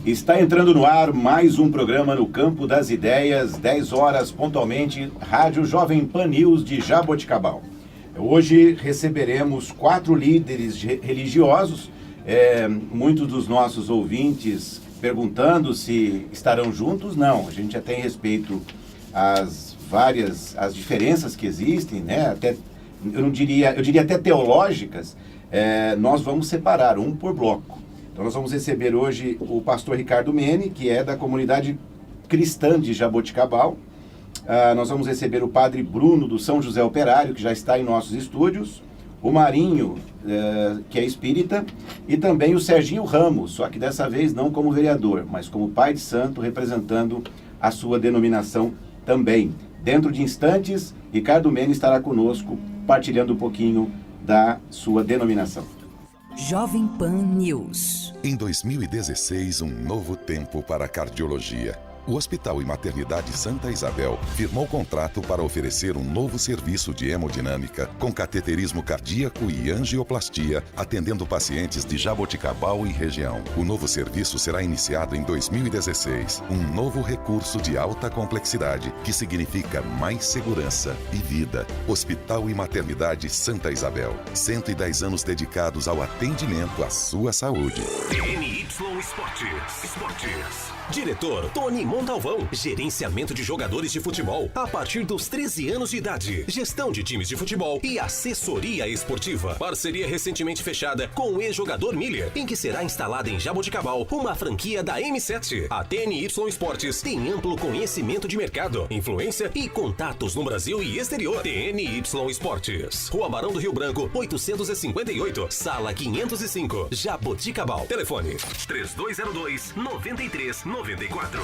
Está entrando no ar mais um programa no Campo das Ideias, 10 horas pontualmente, Rádio Jovem Pan News de Jaboticabal. Hoje receberemos 4 líderes religiosos, muitos dos nossos ouvintes perguntando se estarão juntos. Não, a gente já tem respeito às diferenças que existem, né? Até, eu diria até teológicas. Nós vamos separar um por bloco. Então nós vamos receber hoje o pastor Ricardo Mene, que é da comunidade cristã de Jaboticabal. Nós vamos receber o padre Bruno do São José Operário, que já está em nossos estúdios, o Marinho, que é espírita, e também o Serginho Ramos, só que dessa vez não como vereador, mas como pai de santo, representando a sua denominação também. Dentro de instantes, Ricardo Mene estará conosco, partilhando um pouquinho da sua denominação. Jovem Pan News. Em 2016, um novo tempo para a cardiologia. O Hospital e Maternidade Santa Isabel firmou contrato para oferecer um novo serviço de hemodinâmica com cateterismo cardíaco e angioplastia, atendendo pacientes de Jaboticabal e região. O novo serviço será iniciado em 2016. Um novo recurso de alta complexidade, que significa mais segurança e vida. Hospital e Maternidade Santa Isabel. 110 anos dedicados ao atendimento à sua saúde. TNY Esportes. Diretor Tony Montalvão. Gerenciamento de jogadores de futebol a partir dos 13 anos de idade. Gestão de times de futebol e assessoria esportiva. Parceria recentemente fechada com o ex-jogador Miller, em que será instalada em Jaboticabal uma franquia da M7. A TNY Esportes tem amplo conhecimento de mercado, influência e contatos no Brasil e exterior. TNY Esportes. Rua Barão do Rio Branco, 858, Sala 505, Jaboticabal. Telefone 3202-9394.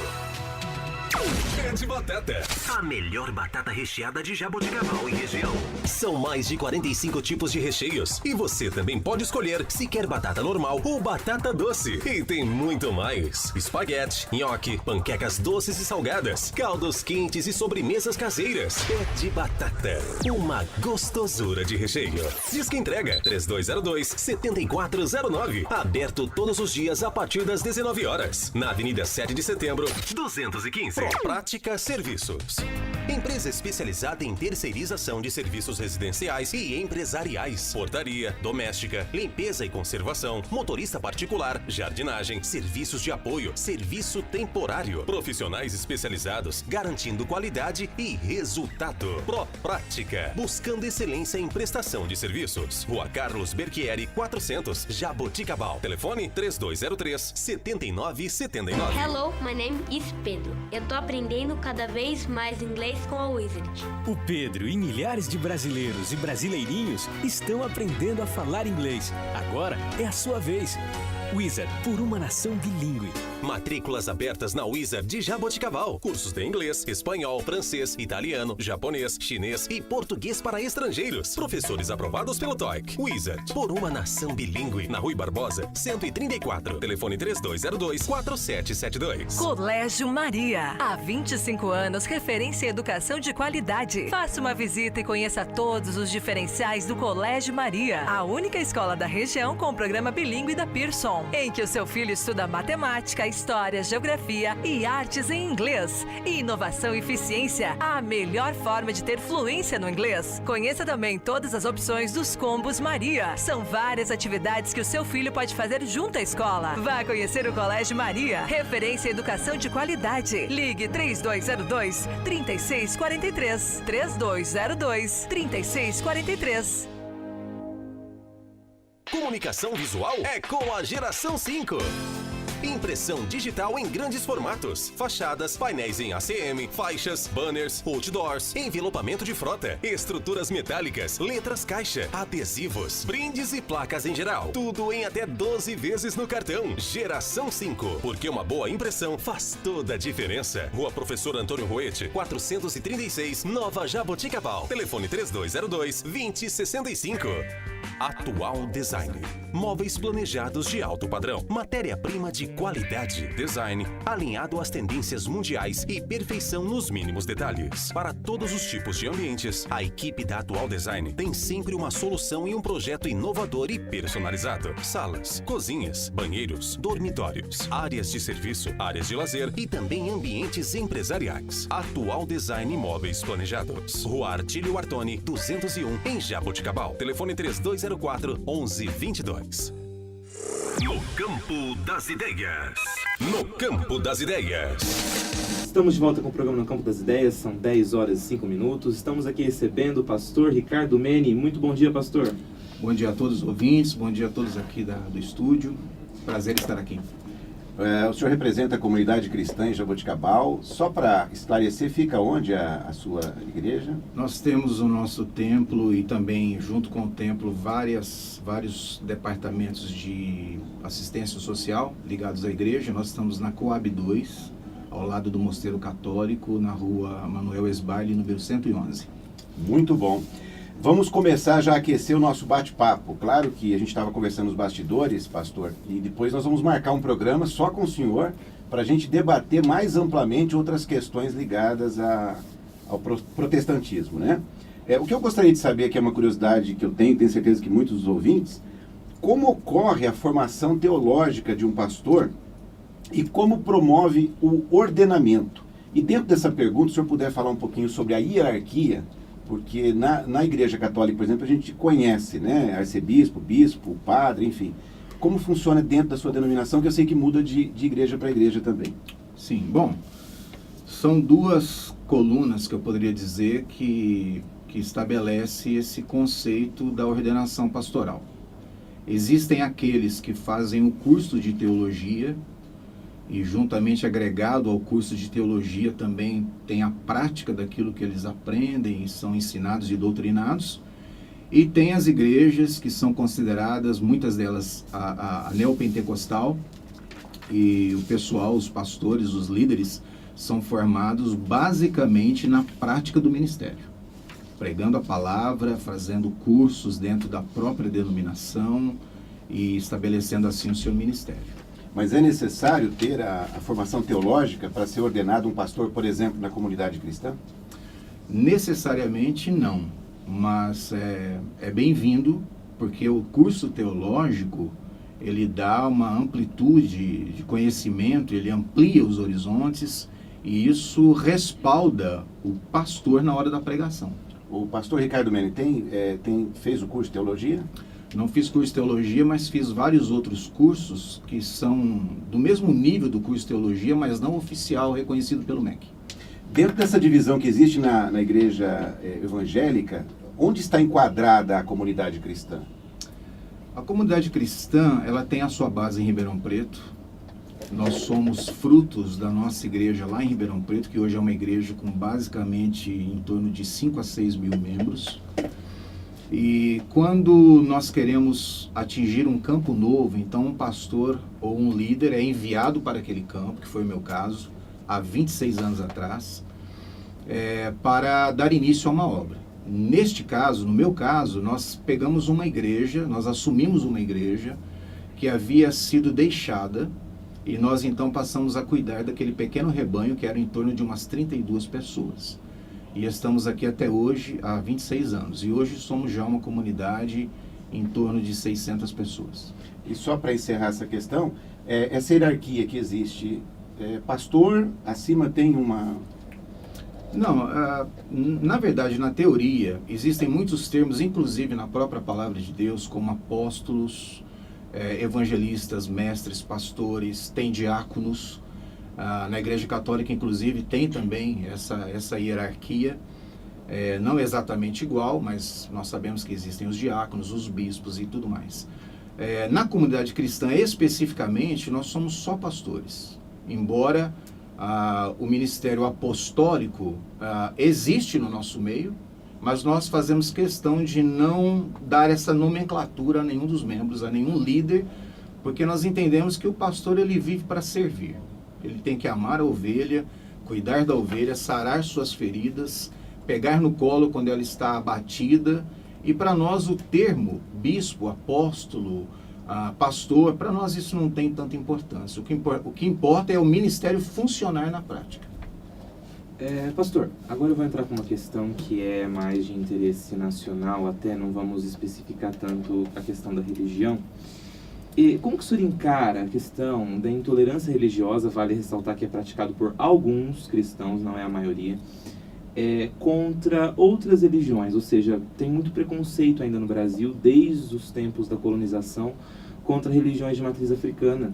Pé de batata. A melhor batata recheada de Jaboticabal e região. São mais de 45 tipos de recheios. E você também pode escolher se quer batata normal ou batata doce. E tem muito mais. Espaguete, nhoque, panquecas doces e salgadas, caldos quentes e sobremesas caseiras. Pé de batata. Uma gostosura de recheio. Disque entrega 3202-7409. Aberto todos os dias a partir das 19 horas. Na Avenida 7 de Setembro, 215. Prática Serviços. Empresa especializada em terceirização de serviços residenciais e empresariais. Portaria, doméstica, limpeza e conservação, motorista particular, jardinagem, serviços de apoio, serviço temporário. Profissionais especializados, garantindo qualidade e resultado. Prática. Buscando excelência em prestação de serviços. Rua Carlos Berchieri, 400, Jaboticabal. Telefone 3203-7979. Hello, my name is Pedro. Eu tô aprendendo cada vez mais inglês com a Wizard. O Pedro e milhares de brasileiros e brasileirinhos estão aprendendo a falar inglês. Agora é a sua vez. Wizard, por uma nação bilíngue. Matrículas abertas na Wizard de Jaboticabal. Cursos de inglês, espanhol, francês, italiano, japonês, chinês e português para estrangeiros. Professores aprovados pelo TOEIC. Wizard, por uma nação bilíngue. Na Rui Barbosa, 134. Telefone 3202-4772. Colégio Maria. Há 25 anos, referência em educação de qualidade. Faça uma visita e conheça todos os diferenciais do Colégio Maria. A única escola da região com o programa bilíngue da Pearson, em que o seu filho estuda matemática, história, geografia e artes em inglês. Inovação e eficiência, a melhor forma de ter fluência no inglês. Conheça também todas as opções dos combos Maria. São várias atividades que o seu filho pode fazer junto à escola. Vá conhecer o Colégio Maria, referência em educação de qualidade. Ligue 3202-3643. 3202-3643. Comunicação visual é com a Geração 5. Impressão digital em grandes formatos, fachadas, painéis em ACM, faixas, banners, outdoors, envelopamento de frota, estruturas metálicas, letras caixa, adesivos, brindes e placas em geral. Tudo em até 12 vezes no cartão. Geração 5, porque uma boa impressão faz toda a diferença. Rua Professor Antônio Roete, 436, Nova Jaboticabal. Telefone 3202-2065. Atual Design. Móveis planejados de alto padrão. Matéria-prima de qualidade. Design alinhado às tendências mundiais e perfeição nos mínimos detalhes. Para todos os tipos de ambientes, a equipe da Atual Design tem sempre uma solução e um projeto inovador e personalizado. Salas, cozinhas, banheiros, dormitórios, áreas de serviço, áreas de lazer e também ambientes empresariais. Atual Design Móveis Planejados. Rua Artílio Artoni, 201, em Jaboticabal. Telefone 3204-1122. No Campo das Ideias. No Campo das Ideias. Estamos de volta com o programa No Campo das Ideias, são 10 horas e 5 minutos. Estamos aqui recebendo o pastor Ricardo Meni. Muito bom dia, pastor. Bom dia a todos os ouvintes, bom dia a todos aqui do estúdio. Prazer estar aqui. O senhor representa a comunidade cristã em Jaboticabal. Só para esclarecer, fica onde a sua igreja? Nós temos o nosso templo e também, junto com o templo, vários departamentos de assistência social ligados à igreja. Nós estamos na Coab 2, ao lado do Mosteiro Católico, na rua Manuel Esbaile, número 111. Muito bom. Vamos começar já a aquecer o nosso bate-papo. Claro que a gente estava conversando nos bastidores, pastor, e depois nós vamos marcar um programa só com o senhor para a gente debater mais amplamente outras questões ligadas ao protestantismo, né? O que eu gostaria de saber, que é uma curiosidade que eu tenho certeza que muitos dos ouvintes, como ocorre a formação teológica de um pastor e como promove o ordenamento? E dentro dessa pergunta, se o senhor puder falar um pouquinho sobre a hierarquia, porque na Igreja Católica, por exemplo, a gente conhece, né, arcebispo, bispo, padre, enfim. Como funciona dentro da sua denominação, que eu sei que muda de igreja para igreja também? Sim, bom, são duas colunas que eu poderia dizer que estabelece esse conceito da ordenação pastoral. Existem aqueles que fazem o curso de teologia, e juntamente agregado ao curso de teologia também tem a prática daquilo que eles aprendem e são ensinados e doutrinados. E tem as igrejas que são consideradas, muitas delas, a neopentecostal, e o pessoal, os pastores, os líderes, são formados basicamente na prática do ministério, pregando a palavra, fazendo cursos dentro da própria denominação e estabelecendo assim o seu ministério. Mas é necessário ter a formação teológica para ser ordenado um pastor, por exemplo, na comunidade cristã? Necessariamente não, mas é bem-vindo, porque o curso teológico, ele dá uma amplitude de conhecimento, ele amplia os horizontes e isso respalda o pastor na hora da pregação. O pastor Ricardo Meni fez o curso de teologia? Não fiz curso de teologia, mas fiz vários outros cursos que são do mesmo nível do curso de teologia, mas não oficial, reconhecido pelo MEC. Dentro dessa divisão que existe na igreja evangélica, onde está enquadrada a comunidade cristã? A comunidade cristã, ela tem a sua base em Ribeirão Preto. Nós somos frutos da nossa igreja lá em Ribeirão Preto, que hoje é uma igreja com basicamente em torno de 5 a 6 mil membros. E quando nós queremos atingir um campo novo, então um pastor ou um líder é enviado para aquele campo, que foi o meu caso, há 26 anos atrás, para dar início a uma obra. Neste caso, no meu caso, nós pegamos uma igreja, nós assumimos uma igreja que havia sido deixada e nós então passamos a cuidar daquele pequeno rebanho que era em torno de umas 32 pessoas. E estamos aqui até hoje há 26 anos. E hoje somos já uma comunidade em torno de 600 pessoas. E só para encerrar essa questão, essa hierarquia que existe, pastor, acima tem uma... Não, na verdade, na teoria, existem muitos termos, inclusive na própria palavra de Deus, como apóstolos, evangelistas, mestres, pastores, tem diáconos. Na Igreja Católica, inclusive, tem também essa hierarquia, não exatamente igual, mas nós sabemos que existem os diáconos, os bispos e tudo mais. Na comunidade cristã, especificamente, nós somos só pastores, embora o ministério apostólico existe no nosso meio, mas nós fazemos questão de não dar essa nomenclatura a nenhum dos membros, a nenhum líder, porque nós entendemos que o pastor ele vive para servir. Ele tem que amar a ovelha, cuidar da ovelha, sarar suas feridas, pegar no colo quando ela está abatida E para nós o termo bispo, apóstolo, pastor, para nós isso não tem tanta importância. O que importa é o ministério funcionar na prática. Pastor, agora eu vou entrar com uma questão que é mais de interesse nacional, até não vamos especificar tanto a questão da religião. E como que o senhor encara a questão da intolerância religiosa, vale ressaltar que é praticado por alguns cristãos, não é a maioria, contra outras religiões, ou seja, tem muito preconceito ainda no Brasil, desde os tempos da colonização, contra religiões de matriz africana.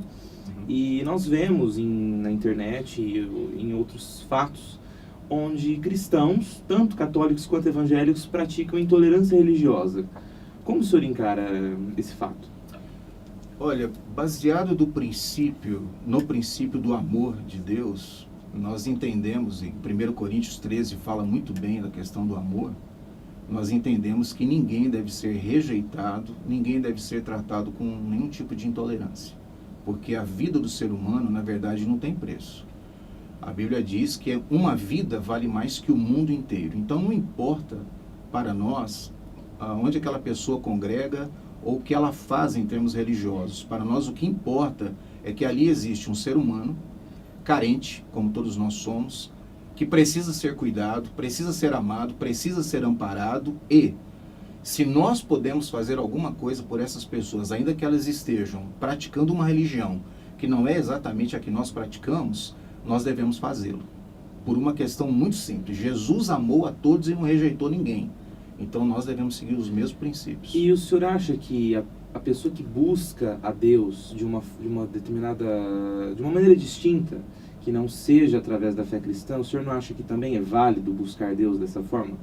E nós vemos na internet e em outros fatos, onde cristãos, tanto católicos quanto evangélicos, praticam intolerância religiosa. Como o senhor encara esse fato? Olha, baseado no princípio do amor de Deus, nós entendemos, em 1 Coríntios 13 fala muito bem da questão do amor, nós entendemos que ninguém deve ser rejeitado, ninguém deve ser tratado com nenhum tipo de intolerância, porque a vida do ser humano, na verdade, não tem preço. A Bíblia diz que uma vida vale mais que o mundo inteiro. Então não importa para nós onde aquela pessoa congrega ou o que ela faz em termos religiosos. Para nós o que importa é que ali existe um ser humano carente, como todos nós somos, que precisa ser cuidado, precisa ser amado, precisa ser amparado, e se nós podemos fazer alguma coisa por essas pessoas, ainda que elas estejam praticando uma religião que não é exatamente a que nós praticamos, nós devemos fazê-lo. Por uma questão muito simples. Jesus amou a todos e não rejeitou ninguém. Então nós devemos seguir os mesmos princípios. E o senhor acha que a pessoa que busca a Deus de uma maneira distinta, que não seja através da fé cristã, o senhor não acha que também é válido buscar Deus dessa forma?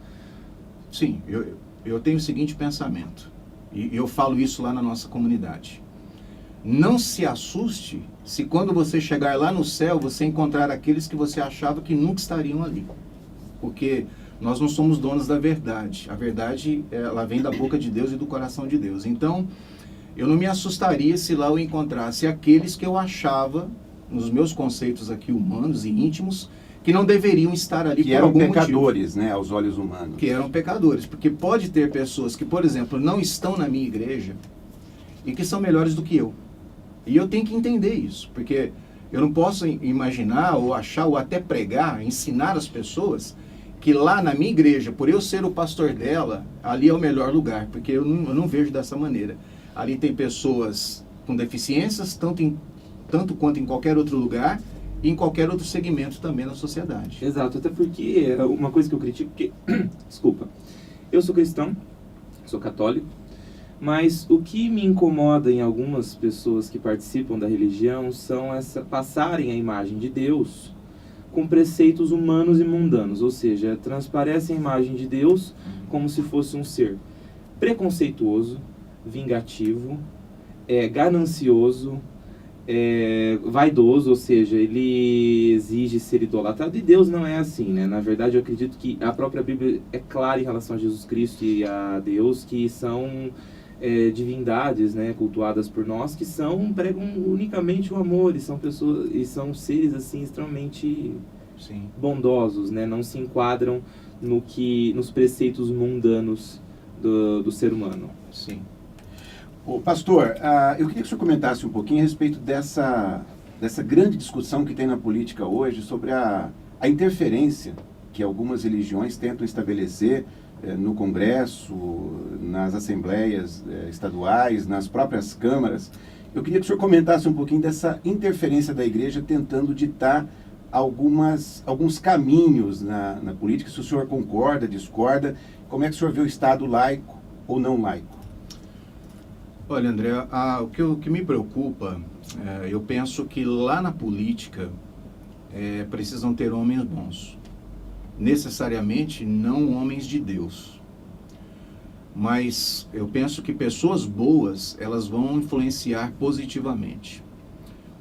Sim, eu tenho o seguinte pensamento, e eu falo isso lá na nossa comunidade. Não se assuste se quando você chegar lá no céu, você encontrar aqueles que você achava que nunca estariam ali. Porque nós não somos donos da verdade. A verdade, ela vem da boca de Deus e do coração de Deus. Então, eu não me assustaria se lá eu encontrasse aqueles que eu achava, nos meus conceitos aqui humanos e íntimos, que não deveriam estar ali por algum motivo. Que eram pecadores, né, aos olhos humanos. Que eram pecadores. Porque pode ter pessoas que, por exemplo, não estão na minha igreja e que são melhores do que eu. E eu tenho que entender isso, porque eu não posso imaginar ou achar ou até pregar, ensinar as pessoas que lá na minha igreja, por eu ser o pastor dela, ali é o melhor lugar, porque eu não vejo dessa maneira. Ali tem pessoas com deficiências, tanto quanto em qualquer outro lugar e em qualquer outro segmento também na sociedade. Exato, até porque uma coisa que eu critico, desculpa, eu sou cristão, sou católico, mas o que me incomoda em algumas pessoas que participam da religião são passarem a imagem de Deus com preceitos humanos e mundanos, ou seja, transparecem a imagem de Deus como se fosse um ser preconceituoso, vingativo, ganancioso, vaidoso, ou seja, ele exige ser idolatrado, e Deus não é assim, né? Na verdade, eu acredito que a própria Bíblia é clara em relação a Jesus Cristo e a Deus, que são divindades, né, cultuadas por nós, que pregam unicamente o amor, e são pessoas, e são seres assim extremamente bondosos, né? Não se enquadram nos preceitos mundanos do ser humano. Sim. Ô, pastor, eu queria que o senhor comentasse um pouquinho a respeito dessa grande discussão que tem na política hoje sobre a interferência que algumas religiões tentam estabelecer no Congresso, nas assembleias estaduais, nas próprias câmaras. Eu queria que o senhor comentasse um pouquinho dessa interferência da igreja tentando ditar alguns caminhos na política, se o senhor concorda, discorda, como é que o senhor vê o Estado laico ou não laico? Olha, André, o que me preocupa, eu penso que lá na política precisam ter homens bons. Necessariamente não homens de Deus. Mas eu penso que pessoas boas, elas vão influenciar positivamente.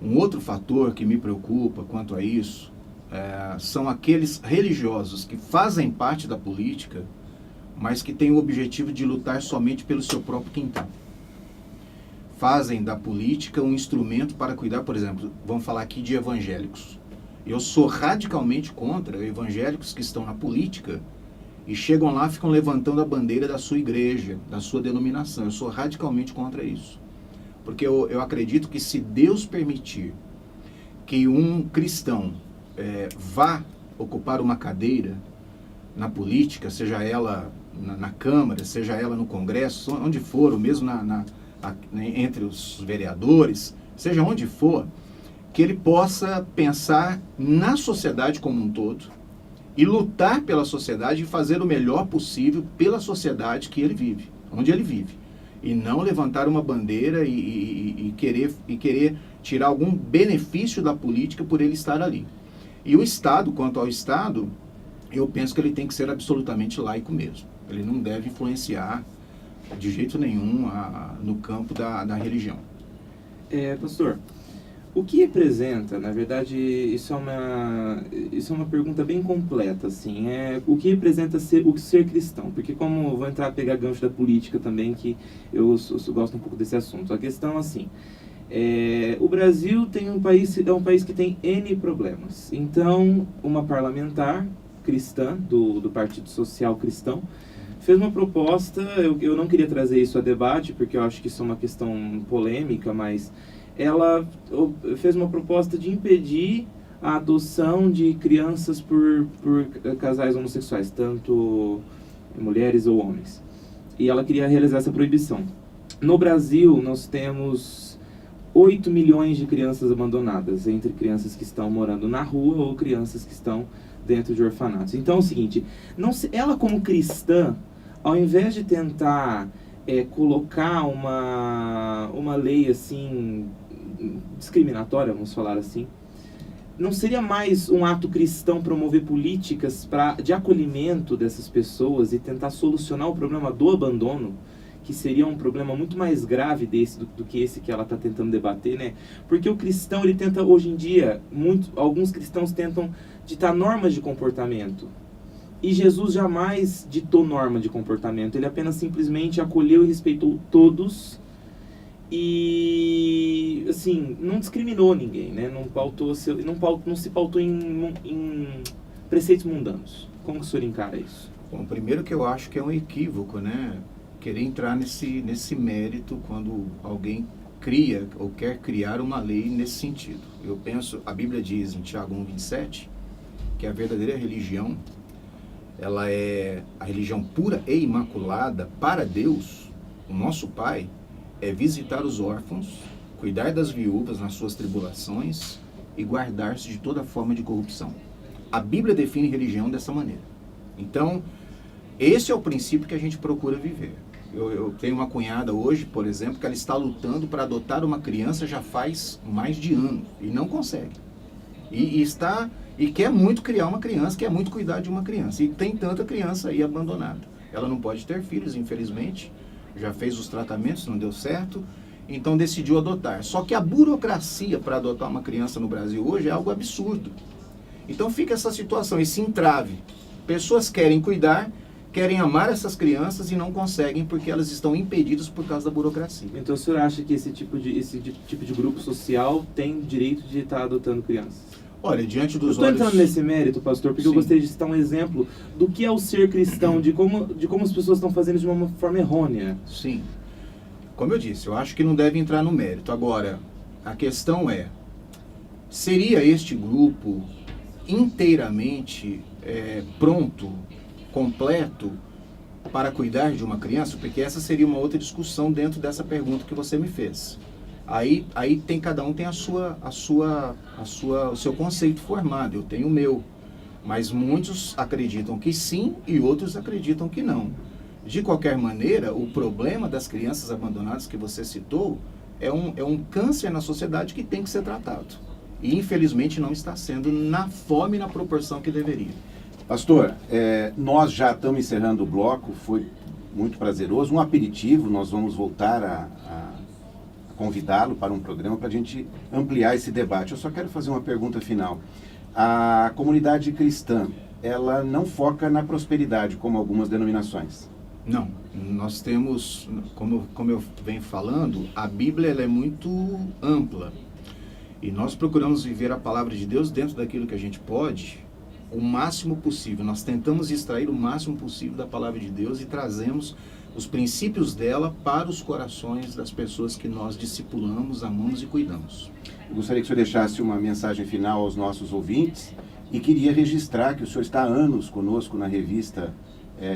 Um outro fator que me preocupa quanto a isso são aqueles religiosos que fazem parte da política, mas que têm o objetivo de lutar somente pelo seu próprio quintal. Fazem da política um instrumento para cuidar, por exemplo, vamos falar aqui de evangélicos. Eu sou radicalmente contra evangélicos que estão na política e chegam lá e ficam levantando a bandeira da sua igreja, da sua denominação. Eu sou radicalmente contra isso. Porque eu acredito que se Deus permitir que um cristão vá ocupar uma cadeira na política, seja ela na Câmara, seja ela no Congresso, onde for, ou mesmo entre os vereadores, seja onde for, que ele possa pensar na sociedade como um todo e lutar pela sociedade e fazer o melhor possível pela sociedade que ele vive, onde ele vive. E não levantar uma bandeira e querer tirar algum benefício da política por ele estar ali. E o Estado, quanto ao Estado, eu penso que ele tem que ser absolutamente laico mesmo. Ele não deve influenciar de jeito nenhum no campo da religião. Pastor, o que representa, na verdade, isso é uma pergunta bem completa, assim, o que representa ser cristão? Porque como eu vou pegar gancho da política também, que eu gosto um pouco desse assunto. A questão, assim, o Brasil é um país que tem N problemas. Então, uma parlamentar cristã, do Partido Social Cristão, fez uma proposta, eu não queria trazer isso a debate, porque eu acho que isso é uma questão polêmica, mas ela fez uma proposta de impedir a adoção de crianças por casais homossexuais, tanto mulheres ou homens. E ela queria realizar essa proibição. No Brasil, nós temos 8 milhões de crianças abandonadas, entre crianças que estão morando na rua ou crianças que estão dentro de orfanatos. Então é o seguinte, ela como cristã, ao invés de tentar colocar uma lei assim discriminatória, vamos falar assim, não seria mais um ato cristão promover políticas de acolhimento dessas pessoas e tentar solucionar o problema do abandono, que seria um problema muito mais grave do que esse que ela está tentando debater, né? Porque o cristão, ele tenta, hoje em dia, alguns cristãos tentam ditar normas de comportamento. E Jesus jamais ditou norma de comportamento, ele apenas simplesmente acolheu e respeitou todos e, assim, não discriminou ninguém, né? Não se pautou em preceitos mundanos. Como que o senhor encara isso? Bom, primeiro que eu acho que é um equívoco, né? Querer entrar nesse mérito quando alguém cria ou quer criar uma lei nesse sentido. Eu penso, a Bíblia diz em Tiago 1:27, que a verdadeira religião, ela é a religião pura e imaculada para Deus, o nosso Pai, é visitar os órfãos, cuidar das viúvas nas suas tribulações e guardar-se de toda forma de corrupção. A Bíblia define religião dessa maneira. Então, esse é o princípio que a gente procura viver. Eu tenho uma cunhada hoje, por exemplo, que ela está lutando para adotar uma criança já faz mais de ano e não consegue. E quer muito criar uma criança, quer muito cuidar de uma criança. E tem tanta criança aí abandonada. Ela não pode ter filhos, infelizmente. Já fez os tratamentos, não deu certo. Então decidiu adotar. Só que a burocracia para adotar uma criança no Brasil hoje é algo absurdo. Então fica essa situação, esse entrave. Pessoas querem cuidar, querem amar essas crianças e não conseguem porque elas estão impedidas por causa da burocracia. Então o senhor acha que esse tipo de grupo social tem direito de estar adotando crianças? Olha, diante dos olhos... Eu estou entrando nesse mérito, pastor, porque eu gostaria de citar um exemplo do que é o ser cristão, de como as pessoas estão fazendo de uma forma errônea. Sim. Como eu disse, eu acho que não deve entrar no mérito. Agora, a questão é, seria este grupo inteiramente pronto, completo, para cuidar de uma criança? Porque essa seria uma outra discussão dentro dessa pergunta que você me fez. Aí cada um tem o seu conceito formado, eu tenho o meu. Mas muitos acreditam que sim e outros acreditam que não. De qualquer maneira, o problema das crianças abandonadas que você citou é um câncer na sociedade que tem que ser tratado. E infelizmente não está sendo na forma e na proporção que deveria. Pastor, nós já estamos encerrando o bloco, foi muito prazeroso. Um aperitivo, nós vamos voltar a convidá-lo para um programa para a gente ampliar esse debate. Eu só quero fazer uma pergunta final. A comunidade cristã, ela não foca na prosperidade, como algumas denominações? Não. Nós temos, como eu venho falando, a Bíblia ela é muito ampla. E nós procuramos viver a palavra de Deus dentro daquilo que a gente pode, o máximo possível. Nós tentamos extrair o máximo possível da palavra de Deus e trazemos os princípios dela para os corações das pessoas que nós discipulamos, amamos e cuidamos. Eu gostaria que o senhor deixasse uma mensagem final aos nossos ouvintes e queria registrar que o senhor está há anos conosco na revista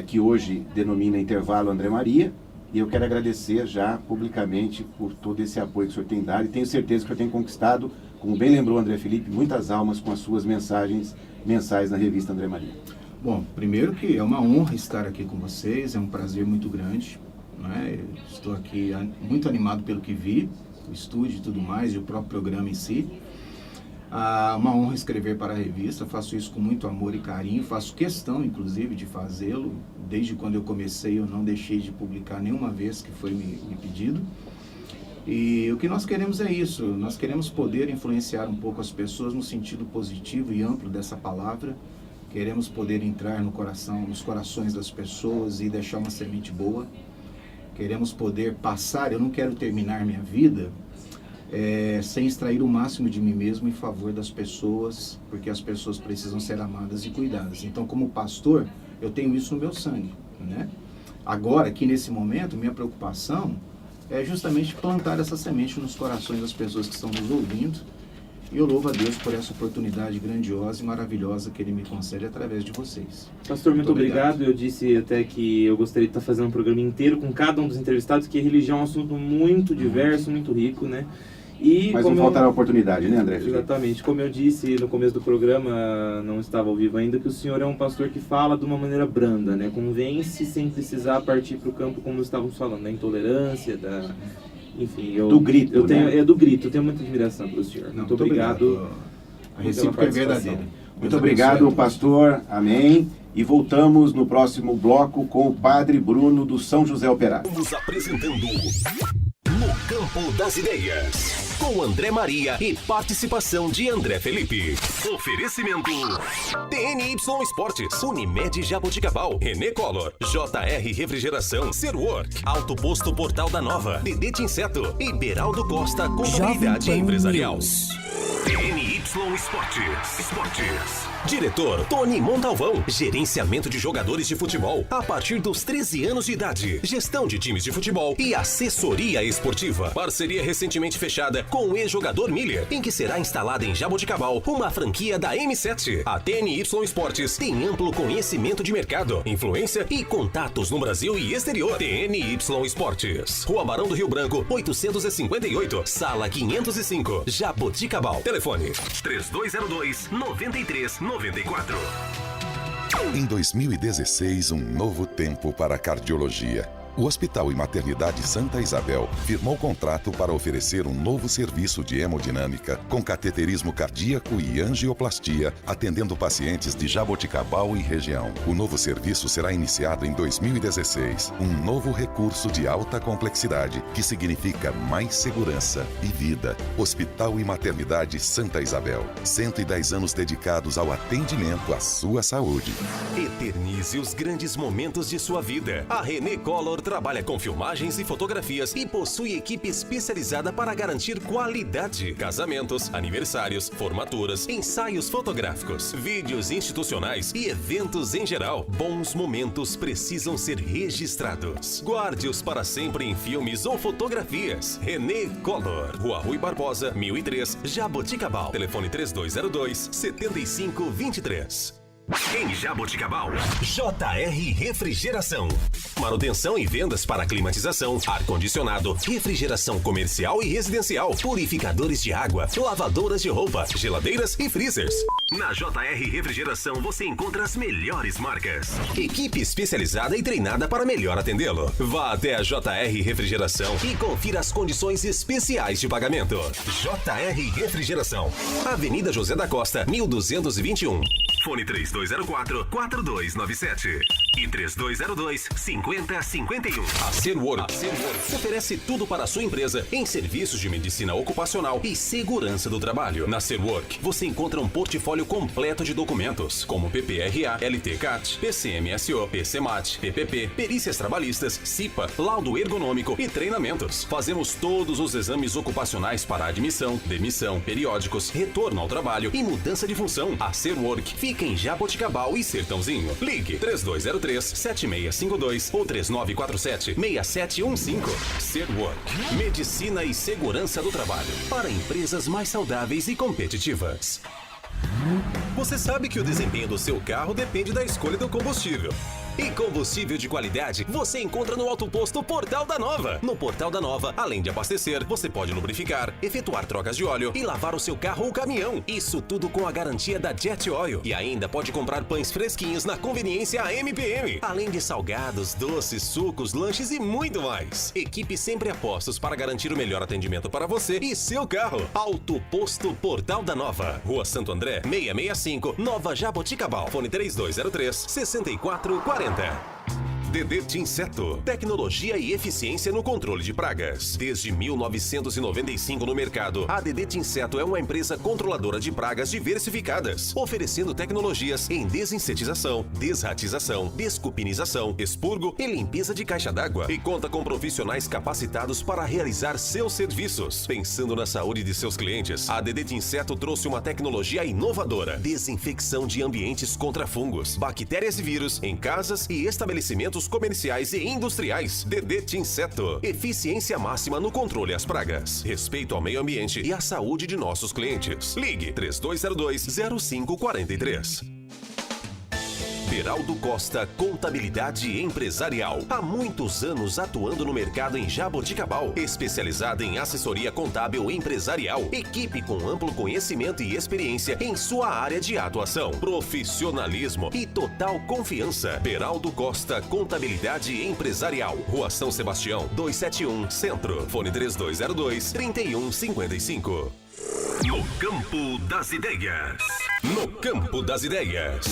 que hoje denomina Intervalo André Maria, e eu quero agradecer já publicamente por todo esse apoio que o senhor tem dado, e tenho certeza que o senhor tem conquistado, como bem lembrou André Felipe, muitas almas com as suas mensagens mensais na revista André Maria. Bom, primeiro que é uma honra estar aqui com vocês, é um prazer muito grande, né? Estou aqui muito animado pelo que vi, o estúdio e tudo mais, e o próprio programa em si. Uma honra escrever para a revista, faço isso com muito amor e carinho, faço questão, inclusive, de fazê-lo. Desde quando eu comecei, eu não deixei de publicar nenhuma vez que foi me pedido. E o que nós queremos é isso, nós queremos poder influenciar um pouco as pessoas no sentido positivo e amplo dessa palavra. Queremos poder entrar no coração, nos corações das pessoas e deixar uma semente boa. Queremos poder passar, eu não quero terminar minha vida sem extrair o máximo de mim mesmo em favor das pessoas, porque as pessoas precisam ser amadas e cuidadas. Então, como pastor, eu tenho isso no meu sangue, né? Agora, aqui nesse momento, minha preocupação é justamente plantar essa semente nos corações das pessoas que estão nos ouvindo. E eu louvo a Deus por essa oportunidade grandiosa e maravilhosa que Ele me concede através de vocês. Pastor, muito obrigado. Eu disse até que eu gostaria de estar fazendo um programa inteiro com cada um dos entrevistados, que a religião é um assunto muito diverso, muito rico, né? Mas não faltará a oportunidade, né, André? Exatamente. Como eu disse no começo do programa, não estava ao vivo ainda, que o senhor é um pastor que fala de uma maneira branda, né? Convence sem precisar partir para o campo, como estávamos falando, da intolerância, da... Enfim, do grito, né? Do grito. Eu tenho muita admiração pelo senhor. Muito obrigado. A recíproca é verdadeira. Muito obrigado, pastor. Amém. E voltamos no próximo bloco com o Padre Bruno do São José Operário. Estamos apresentando No Campo das Ideias, com André Maria e participação de André Felipe. Oferecimento TNY Esportes, Unimed Jaboticabal, René Collor, JR Refrigeração, Serwork, Alto Posto Portal da Nova, Dedete Inseto e Beraldo Costa Contabilidade Empresarial. TNY Esportes. Diretor Tony Montalvão. Gerenciamento de jogadores de futebol a partir dos 13 anos de idade. Gestão de times de futebol e assessoria esportiva. Parceria recentemente fechada com o ex-jogador Miller, em que será instalada em Jaboticabal uma franquia da M7. A TNY Esportes tem amplo conhecimento de mercado, influência e contatos no Brasil e exterior. TNY Esportes. Rua Barão do Rio Branco, 858, Sala 505, Jaboticabal. Telefone 3202-9394. Em 2016, um novo tempo para a cardiologia. O Hospital e Maternidade Santa Isabel firmou contrato para oferecer um novo serviço de hemodinâmica com cateterismo cardíaco e angioplastia, atendendo pacientes de Jaboticabal e região. O novo serviço será iniciado em 2016, um novo recurso de alta complexidade, que significa mais segurança e vida. Hospital e Maternidade Santa Isabel, 110 anos dedicados ao atendimento à sua saúde. Eternize os grandes momentos de sua vida. A René Collor trabalha com filmagens e fotografias e possui equipe especializada para garantir qualidade. Casamentos, aniversários, formaturas, ensaios fotográficos, vídeos institucionais e eventos em geral. Bons momentos precisam ser registrados. Guarde-os para sempre em filmes ou fotografias. René Collor, Rua Rui Barbosa, 1003, Jaboticabal. Telefone 3202-7523. Em Jaboticabal, JR Refrigeração. Manutenção e vendas para climatização, ar-condicionado, refrigeração comercial e residencial, purificadores de água, lavadoras de roupa, geladeiras e freezers. Na JR Refrigeração você encontra as melhores marcas. Equipe especializada e treinada para melhor atendê-lo. Vá até a JR Refrigeração e confira as condições especiais de pagamento. JR Refrigeração. Avenida José da Costa, 1221. Fone 3204-4297. e 3202-5051. A Serwork oferece tudo para a sua empresa em serviços de medicina ocupacional e segurança do trabalho. Na Serwork, você encontra um portfólio completo de documentos, como PPRA, LTCAT, PCMSO, PCMAT, PPP, perícias trabalhistas, CIPA, laudo ergonômico e treinamentos. Fazemos todos os exames ocupacionais para admissão, demissão, periódicos, retorno ao trabalho e mudança de função. A Serwork fica em Jaboticabal e Sertãozinho. Ligue 3203-7652 ou 3947-6715. Serwork, medicina e segurança do trabalho para empresas mais saudáveis e competitivas. Você sabe que o desempenho do seu carro depende da escolha do combustível. E combustível de qualidade você encontra no Auto Posto Portal da Nova. No Portal da Nova, além de abastecer, você pode lubrificar, efetuar trocas de óleo e lavar o seu carro ou caminhão. Isso tudo com a garantia da Jet Oil. E ainda pode comprar pães fresquinhos na conveniência AMPM. Além de salgados, doces, sucos, lanches e muito mais. Equipe sempre a postos para garantir o melhor atendimento para você e seu carro. Auto Posto Portal da Nova. Rua Santo André, 665, Nova Jaboticabal. Fone 3203-6440. DDT Inseto, tecnologia e eficiência no controle de pragas. Desde 1995 no mercado, a DDT Inseto é uma empresa controladora de pragas diversificadas, oferecendo tecnologias em desinsetização, desratização, descupinização, expurgo e limpeza de caixa d'água. E conta com profissionais capacitados para realizar seus serviços. Pensando na saúde de seus clientes, a DDT Inseto trouxe uma tecnologia inovadora: desinfecção de ambientes contra fungos, bactérias e vírus em casas e estabelecimentos comerciais e industriais. DDT Inseto, eficiência máxima no controle às pragas, respeito ao meio ambiente e à saúde de nossos clientes. Ligue 3202-0543. Beraldo Costa Contabilidade Empresarial. Há muitos anos atuando no mercado em Jaboticabal. Especializada em assessoria contábil empresarial. Equipe com amplo conhecimento e experiência em sua área de atuação. Profissionalismo e total confiança. Beraldo Costa Contabilidade Empresarial. Rua São Sebastião, 271, Centro. Fone 3202-3155. No Campo das Ideias. No Campo das Ideias.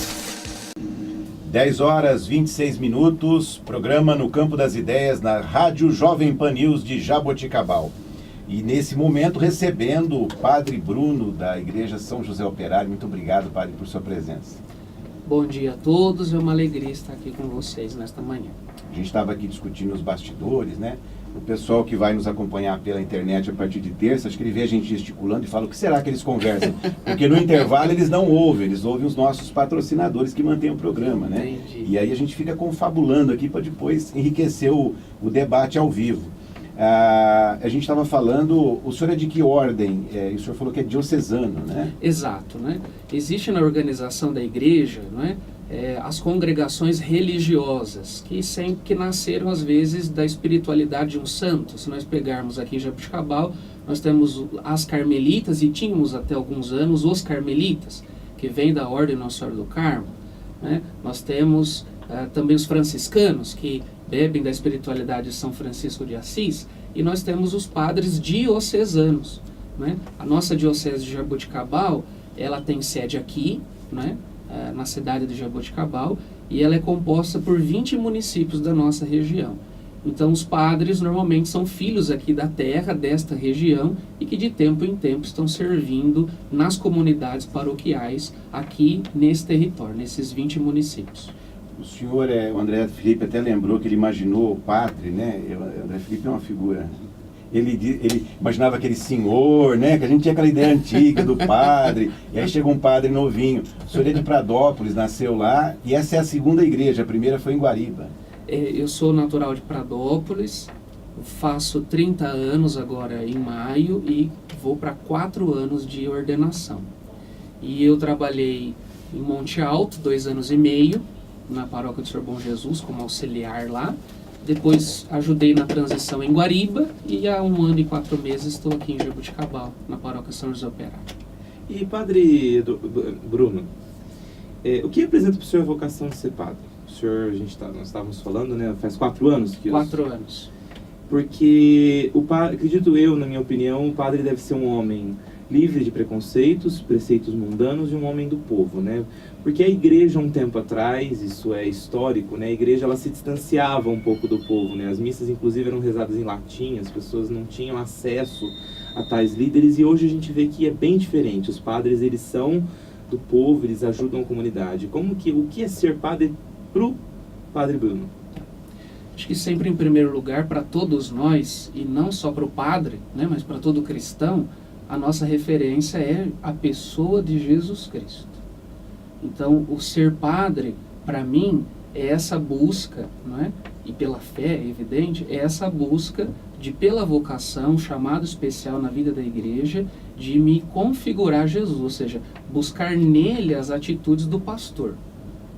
10 horas 26 minutos, programa No Campo das Ideias na Rádio Jovem Pan News de Jaboticabal. E nesse momento recebendo o Padre Bruno da Igreja São José Operário. Muito obrigado, Padre, por sua presença. Bom dia a todos, é uma alegria estar aqui com vocês nesta manhã. A gente estava aqui discutindo os bastidores, né? O pessoal que vai nos acompanhar pela internet a partir de terça, acho que ele vê a gente gesticulando e fala: o que será que eles conversam? Porque no intervalo eles não ouvem, eles ouvem os nossos patrocinadores que mantêm o programa, né? Entendi. E aí a gente fica confabulando aqui para depois enriquecer o debate ao vivo. A gente estava falando, o senhor é de que ordem? O senhor falou que é diocesano, né? Exato, né? Existe na organização da igreja, né, as congregações religiosas, que nasceram às vezes da espiritualidade de um santo. Se nós pegarmos aqui em Jaboticabal, nós temos as carmelitas, e tínhamos até alguns anos os carmelitas, que vêm da Ordem Nossa Senhora do Carmo, né? Nós temos também os franciscanos, que bebem da espiritualidade de São Francisco de Assis, e nós temos os padres diocesanos, né? A nossa diocese de Jaboticabal, ela tem sede aqui, né, na cidade de Jaboticabal, e ela é composta por 20 municípios da nossa região. Então os padres normalmente são filhos aqui da terra, desta região, e que de tempo em tempo estão servindo nas comunidades paroquiais aqui nesse território, nesses 20 municípios. O senhor, o André Felipe até lembrou que ele imaginou o padre, né? O André Felipe é uma figura. Ele imaginava aquele senhor, né? Que a gente tinha aquela ideia antiga do padre. E aí chegou um padre novinho. O senhor é de Pradópolis, nasceu lá. E essa é a segunda igreja. A primeira foi em Guariba. Eu sou natural de Pradópolis. Faço 30 anos agora em maio. E vou para 4 anos de ordenação. E eu trabalhei em Monte Alto, 2 anos e meio. Na paróquia do Senhor Bom Jesus, como auxiliar lá. Depois ajudei na transição em Guariba e há 1 ano e 4 meses estou aqui em Jaboticabal, na paróquia São José Operário. E Padre Bruno, o que representa para o senhor a vocação de ser padre? O senhor, nós estávamos falando, né, faz 4 anos que... 4 anos. Porque, acredito eu, na minha opinião, o padre deve ser um homem livre de preconceitos, preceitos mundanos e um homem do povo, né? Porque a igreja, um tempo atrás, isso é histórico, né? A igreja, ela se distanciava um pouco do povo, né? As missas, inclusive, eram rezadas em latim, as pessoas não tinham acesso a tais líderes, e hoje a gente vê que é bem diferente. Os padres, eles são do povo, eles ajudam a comunidade. O que é ser padre pro Padre Bruno? Acho que sempre, em primeiro lugar, para todos nós, e não só para o padre, né, mas para todo cristão, a nossa referência é a pessoa de Jesus Cristo. Então, o ser padre, para mim, é essa busca, não é? E pela fé, é evidente, é essa busca de, pela vocação, chamado especial na vida da igreja, de me configurar a Jesus, ou seja, buscar nele as atitudes do pastor.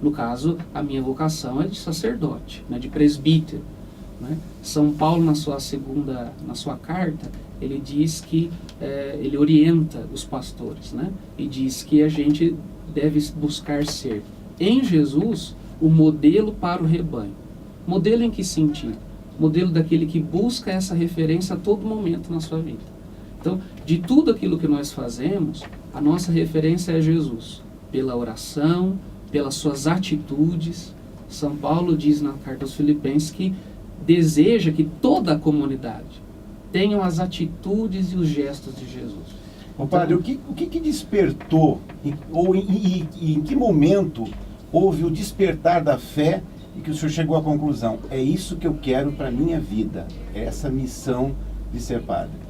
No caso, a minha vocação é de sacerdote, né, de presbítero. Né? São Paulo, na sua carta, ele diz que ele orienta os pastores, né? E diz que a gente deve buscar ser, em Jesus, o modelo para o rebanho. Modelo em que sentido? Modelo daquele que busca essa referência a todo momento na sua vida. Então, de tudo aquilo que nós fazemos, a nossa referência é Jesus, pela oração, pelas suas atitudes. São Paulo diz na carta aos Filipenses que deseja que toda a comunidade tenham as atitudes e os gestos de Jesus. Ô padre, o que despertou, em que momento houve o despertar da fé e que o senhor chegou à conclusão, é isso que eu quero para a minha vida, é essa missão de ser padre?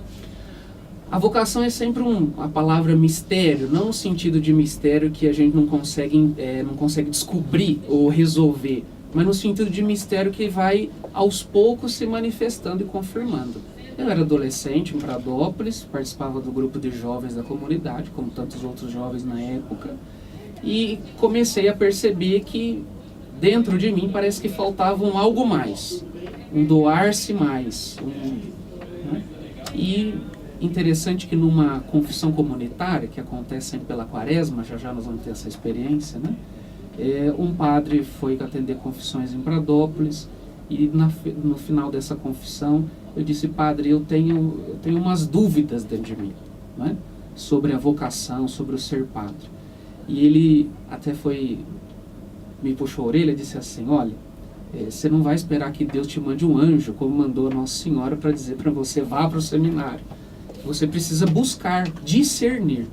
A vocação é sempre a palavra mistério, não no sentido de mistério que a gente não consegue descobrir ou resolver, mas no sentido de mistério que vai aos poucos se manifestando e confirmando. Eu era adolescente em Pradópolis, participava do grupo de jovens da comunidade, como tantos outros jovens na época, e comecei a perceber que dentro de mim parece que faltava algo mais, um doar-se mais. Né? E interessante que numa confissão comunitária, que acontece sempre pela quaresma, já nós vamos ter essa experiência, né? Um padre foi atender confissões em Pradópolis, e no final dessa confissão eu disse: padre, eu tenho umas dúvidas dentro de mim, né? Sobre a vocação, sobre o ser padre. E ele até me puxou a orelha e disse assim: olha, você não vai esperar que Deus te mande um anjo, como mandou a Nossa Senhora, para dizer para você, vá para o seminário. Você precisa buscar, discernir.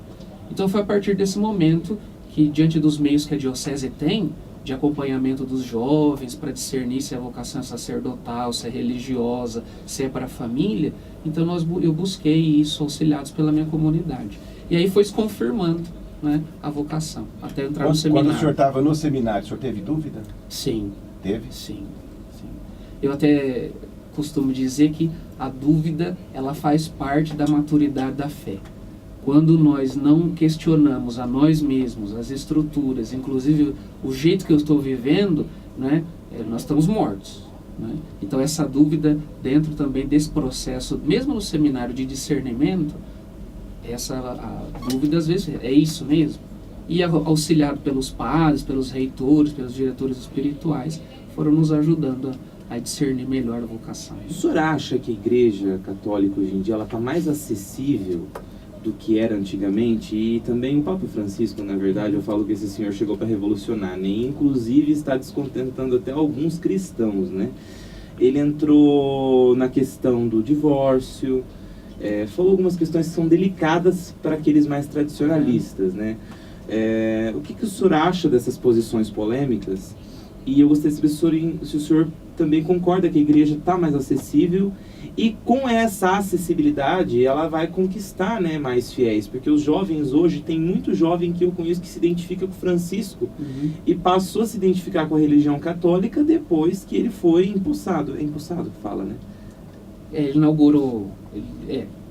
Então foi a partir desse momento que, diante dos meios que a diocese tem, de acompanhamento dos jovens, para discernir se a vocação é sacerdotal, se é religiosa, se é para a família, então eu busquei isso, auxiliados pela minha comunidade. E aí foi se confirmando, né, a vocação, até entrar no seminário. Quando o senhor estava no seminário, o senhor teve dúvida? Sim. Teve? Sim. Eu até costumo dizer que a dúvida, ela faz parte da maturidade da fé. Quando nós não questionamos a nós mesmos, as estruturas, inclusive o jeito que eu estou vivendo, né, nós estamos mortos. Né? Então essa dúvida, dentro também desse processo, mesmo no seminário de discernimento, a dúvida às vezes é isso mesmo. E auxiliado pelos padres, pelos reitores, pelos diretores espirituais, foram nos ajudando a discernir melhor a vocação. O senhor acha que a Igreja Católica hoje em dia está mais acessível do que era antigamente? E também o Papa Francisco, na verdade, eu falo que esse senhor chegou para revolucionar, né? E, inclusive está descontentando até alguns cristãos, né? Ele entrou na questão do divórcio, falou algumas questões que são delicadas para aqueles mais tradicionalistas, né? O que o senhor acha dessas posições polêmicas? E eu gostaria de saber se o senhor também concorda que a igreja está mais acessível, e com essa acessibilidade ela vai conquistar, né, mais fiéis, porque os jovens hoje, tem muito jovem que eu conheço que se identifica com Francisco, e passou a se identificar com a religião católica depois que ele foi impulsado. É impulsado que fala, né? Ele inaugurou,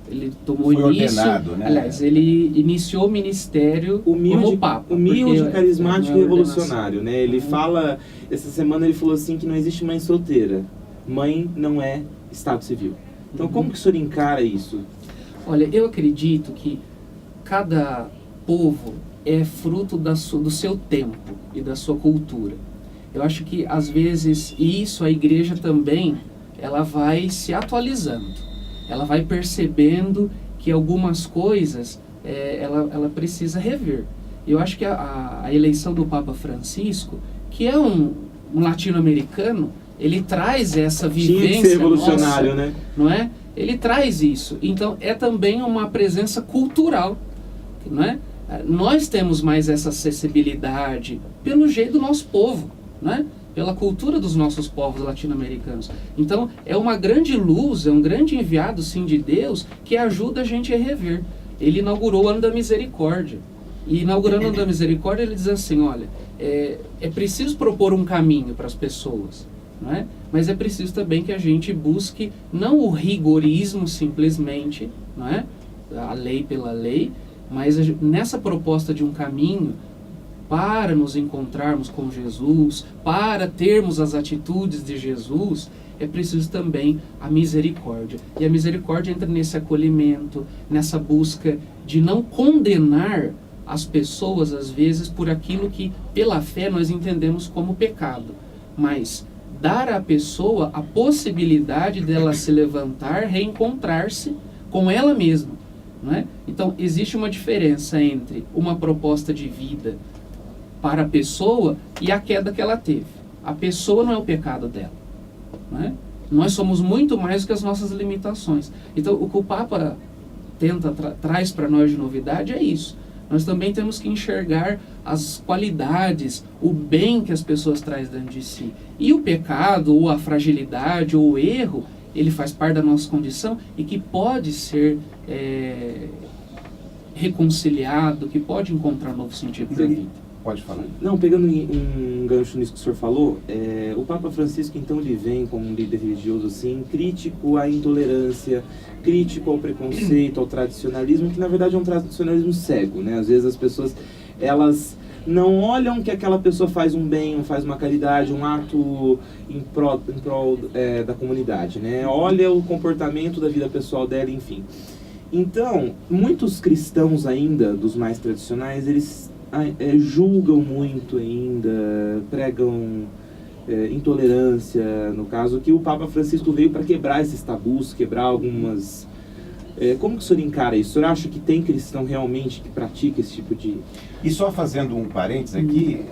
ele tomou foi início, ordenado, né? Aliás, ele iniciou o ministério como Papa. Humilde, carismático e revolucionário, né? Ele fala, essa semana ele falou assim que não existe mãe solteira. Mãe não é Estado Civil. Então como que o senhor encara isso? Olha, eu acredito que cada povo é fruto do seu tempo e da sua cultura. Eu acho que às vezes isso, a igreja também, ela vai se atualizando. Ela vai percebendo que algumas coisas ela precisa rever. Eu acho que a eleição do Papa Francisco, que é um latino-americano, ele traz essa vivência. Tinha que ser revolucionário, nossa, né? Não é? Ele traz isso. Então, é também uma presença cultural, não é? Nós temos mais essa acessibilidade pelo jeito do nosso povo, né? Pela cultura dos nossos povos latino-americanos. Então, é uma grande luz, é um grande enviado, sim, de Deus, que ajuda a gente a rever. Ele inaugurou o Ano da Misericórdia. E inaugurando o Ano da Misericórdia, ele diz assim, olha, é preciso propor um caminho para as pessoas, não é? Mas é preciso também que a gente busque não o rigorismo simplesmente, não é? A lei pela lei, mas nessa proposta de um caminho para nos encontrarmos com Jesus, para termos as atitudes de Jesus, é preciso também a misericórdia. E a misericórdia entra nesse acolhimento, nessa busca de não condenar as pessoas, às vezes, por aquilo que, pela fé, nós entendemos como pecado. Mas dar à pessoa a possibilidade dela se levantar, reencontrar-se com ela mesma. Não é? Então, existe uma diferença entre uma proposta de vida para a pessoa e a queda que ela teve. A pessoa não é o pecado dela. Não é? Nós somos muito mais do que as nossas limitações. Então, o que o Papa traz para nós de novidade é isso. Nós também temos que enxergar as qualidades, o bem que as pessoas trazem dentro de si. E o pecado, ou a fragilidade, ou o erro, ele faz parte da nossa condição e que pode ser reconciliado, que pode encontrar novo sentido para a vida. Pode falar. Não, pegando um gancho nisso que o senhor falou, o Papa Francisco, então, ele vem como um líder religioso, assim, crítico à intolerância, crítico ao preconceito, ao tradicionalismo, que na verdade é um tradicionalismo cego, né? Às vezes as pessoas, elas não olham que aquela pessoa faz um bem, faz uma caridade, um ato em prol da comunidade, né? Olha o comportamento da vida pessoal dela, enfim. Então, muitos cristãos ainda, dos mais tradicionais, eles julgam muito ainda, pregam intolerância, no caso, que o Papa Francisco veio para quebrar esses tabus, quebrar algumas... como que o senhor encara isso? O senhor acha que tem cristão realmente que pratica esse tipo de... E só fazendo um parênteses aqui,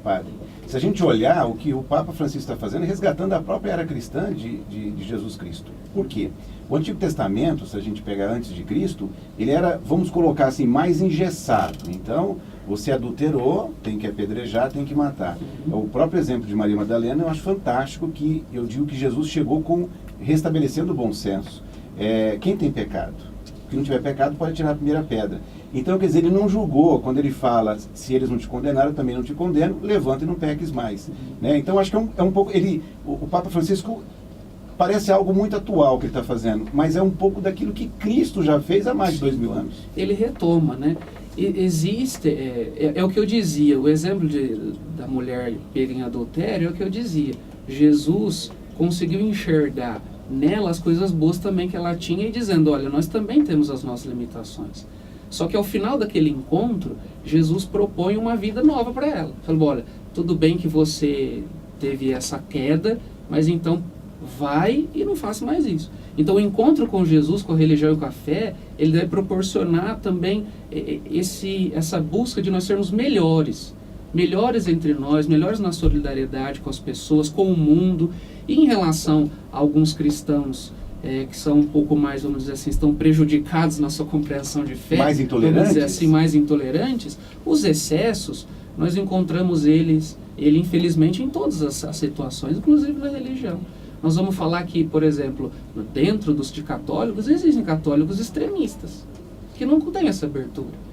padre, se a gente olhar o que o Papa Francisco está fazendo, é resgatando a própria era cristã de Jesus Cristo. Por quê? O Antigo Testamento, se a gente pegar antes de Cristo, ele era, vamos colocar assim, mais engessado. Então, você adulterou, tem que apedrejar, tem que matar. O próprio exemplo de Maria Madalena eu acho fantástico, que eu digo que Jesus chegou restabelecendo o bom senso. Quem tem pecado? Quem não tiver pecado pode tirar a primeira pedra. Então, quer dizer, ele não julgou quando ele fala, se eles não te condenaram, eu também não te condeno, levanta e não peques mais. Né? Então, acho que é um pouco... O Papa Francisco parece algo muito atual que ele está fazendo, mas é um pouco daquilo que Cristo já fez há mais de 2000 anos. Ele retoma, né? Existe, é o que eu dizia, o exemplo da mulher pega em adultério é o que eu dizia. Jesus conseguiu enxergar nela as coisas boas também que ela tinha e dizendo, olha, nós também temos as nossas limitações. Só que ao final daquele encontro, Jesus propõe uma vida nova para ela. Falou, olha, tudo bem que você teve essa queda, mas então vai e não faça mais isso. Então o encontro com Jesus, com a religião e com a fé, ele deve proporcionar também essa busca de nós sermos melhores entre nós, melhores na solidariedade com as pessoas, com o mundo. E em relação a alguns cristãos que são um pouco mais, vamos dizer assim, estão prejudicados na sua compreensão de fé, mais intolerantes, vamos dizer assim, mais intolerantes, os excessos, nós encontramos ele infelizmente em todas as situações, inclusive na religião. Nós vamos falar que, por exemplo, dentro dos católicos, existem católicos extremistas, que não têm essa abertura.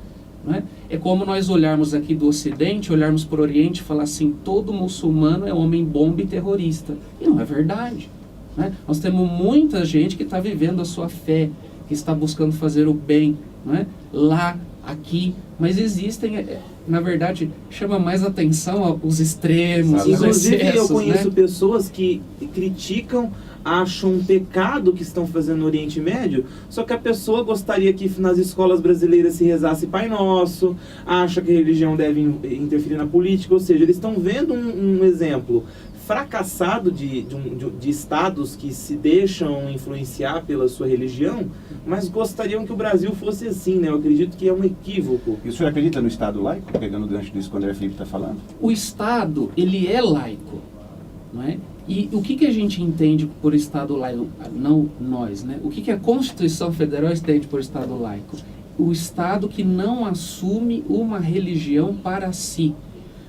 Não é? É como nós olharmos aqui do Ocidente, olharmos para o Oriente e falar assim, todo muçulmano é homem-bomba e terrorista. E não é verdade. Não é? Nós temos muita gente que está vivendo a sua fé, que está buscando fazer o bem, não é? Lá, aqui, mas existem... Na verdade, chama mais atenção os extremos, os inclusive, excessos, eu conheço, né? pessoas que criticam, acham um pecado que estão fazendo no Oriente Médio, só que a pessoa gostaria que nas escolas brasileiras se rezasse Pai Nosso, acha que a religião deve interferir na política, ou seja, eles estão vendo um exemplo fracassado de estados que se deixam influenciar pela sua religião, mas gostariam que o Brasil fosse assim, né? Eu acredito que é um equívoco. E o senhor acredita no Estado laico, pegando o gancho disso que o André Felipe está falando? O Estado, ele é laico, não é? E o que a gente entende por Estado laico? Não nós, né? O que a Constituição Federal entende por Estado laico? O Estado que não assume uma religião para si,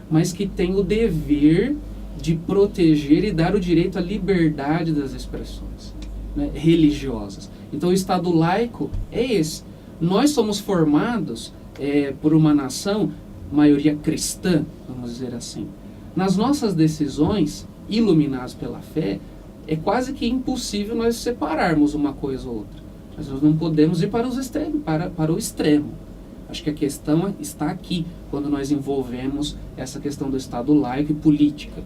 mas que tem o dever de proteger e dar o direito à liberdade das expressões, né, religiosas. Então o Estado laico é esse. Nós somos formados por uma nação, maioria cristã, vamos dizer assim. Nas nossas decisões, iluminados pela fé, é quase que impossível nós separarmos uma coisa ou outra. Mas nós não podemos ir para os extremos, para o extremo. Acho que a questão está aqui, quando nós envolvemos essa questão do Estado laico e política.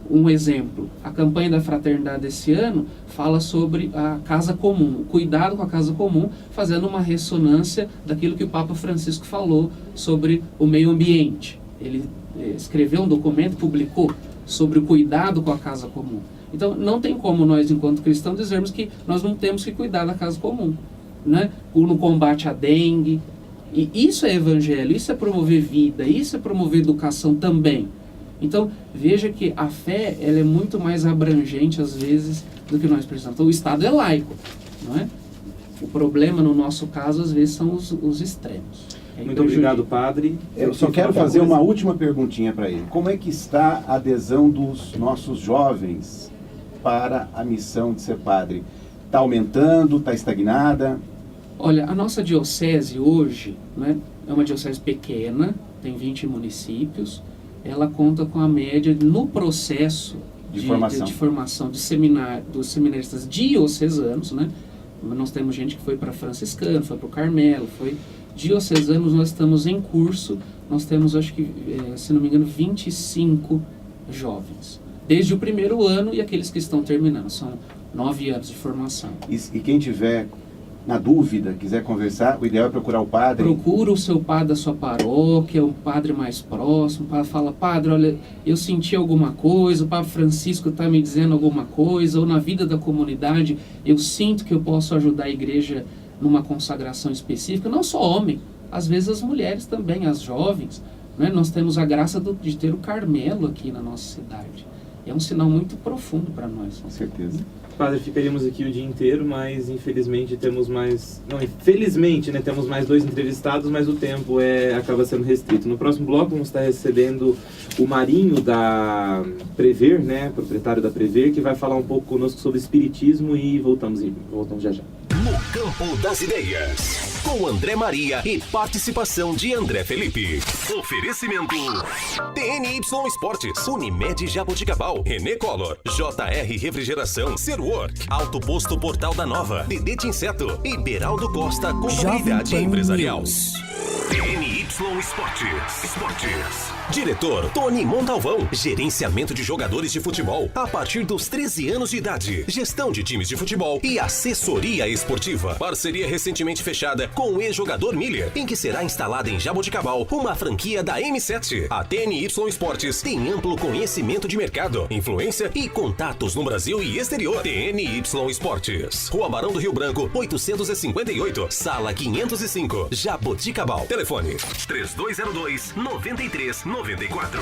Um exemplo, a campanha da Fraternidade esse ano fala sobre a casa comum, o cuidado com a casa comum, fazendo uma ressonância daquilo que o Papa Francisco falou sobre o meio ambiente. Ele escreveu um documento, publicou, sobre o cuidado com a casa comum. Então, não tem como nós, enquanto cristãos, dizermos que nós não temos que cuidar da casa comum, né? No combate à dengue. E isso é evangelho, isso é promover vida, isso é promover educação também. Então, veja que a fé, ela é muito mais abrangente, às vezes, do que nós precisamos. Então, o Estado é laico, não é? O problema, no nosso caso, às vezes, são os extremos. Muito obrigado, padre. Eu só quero fazer uma última perguntinha para ele. Como é que está a adesão dos nossos jovens para a missão de ser padre? Está aumentando? Está estagnada? Olha, a nossa diocese hoje, né, é uma diocese pequena, tem 20 municípios. Ela conta com a média no processo de formação dos seminaristas diocesanos, né? Nós temos gente que foi para franciscano, foi para o Carmelo, foi diocesanos. Nós estamos em curso, nós temos, acho que, se não me engano, 25 jovens. Desde o primeiro ano e aqueles que estão terminando, são 9 anos de formação. E quem tiver na dúvida, quiser conversar, o ideal é procurar o padre? Procura o seu padre da sua paróquia, o padre mais próximo. Fala, padre, olha, eu senti alguma coisa, o Papa Francisco está me dizendo alguma coisa, ou na vida da comunidade eu sinto que eu posso ajudar a igreja numa consagração específica. Não só homem, às vezes as mulheres também, as jovens, né? Nós temos a graça de ter o Carmelo aqui na nossa cidade. É um sinal muito profundo para nós. Com certeza. Padre, ficaríamos aqui o dia inteiro, mas infelizmente temos mais... Não, infelizmente, né, temos mais 2 entrevistados, mas o tempo acaba sendo restrito. No próximo bloco vamos estar recebendo o Marinho da Prever, né, proprietário da Prever, que vai falar um pouco conosco sobre espiritismo e voltamos já já. No Campo das Ideias, com André Maria e participação de André Felipe. Oferecimento TNY Esportes, Unimed Jaboticabal, René Collor, JR Refrigeração, Serwork, Alto Posto Portal da Nova, Dedete Inseto e Beraldo Costa Contabilidade Empresarial. TNY Esportes. Diretor Tony Montalvão. Gerenciamento de jogadores de futebol a partir dos 13 anos de idade. Gestão de times de futebol e assessoria esportiva. Parceria recentemente fechada com o ex-jogador Miller, em que será instalada em Jaboticabal uma franquia da M7. A TNY Esportes tem amplo conhecimento de mercado, influência e contatos no Brasil e exterior. TNY Esportes. Rua Barão do Rio Branco, 858, Sala 505, Jaboticabal. Telefone 3202-9394.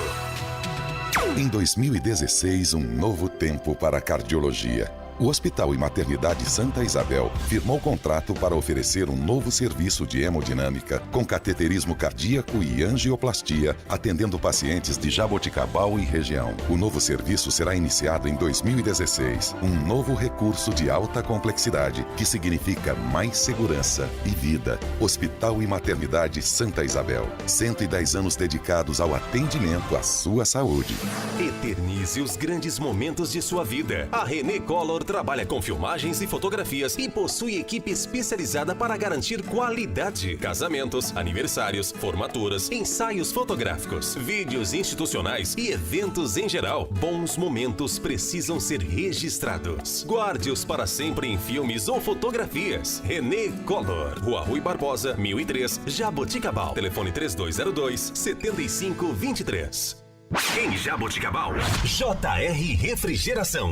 Em 2016, um novo tempo para a cardiologia. O Hospital e Maternidade Santa Isabel firmou contrato para oferecer um novo serviço de hemodinâmica com cateterismo cardíaco e angioplastia, atendendo pacientes de Jaboticabal e região. O novo serviço será iniciado em 2016. Um novo recurso de alta complexidade, que significa mais segurança e vida. Hospital e Maternidade Santa Isabel. 110 anos dedicados ao atendimento à sua saúde. Eternize os grandes momentos de sua vida. A René Collor trabalha com filmagens e fotografias e possui equipe especializada para garantir qualidade. Casamentos, aniversários, formaturas, ensaios fotográficos, vídeos institucionais e eventos em geral. Bons momentos precisam ser registrados. Guarde-os para sempre em filmes ou fotografias. René Collor, Rua Rui Barbosa, 1003, Jaboticabal. Telefone 3202-7523. Em Jaboticabal, JR Refrigeração.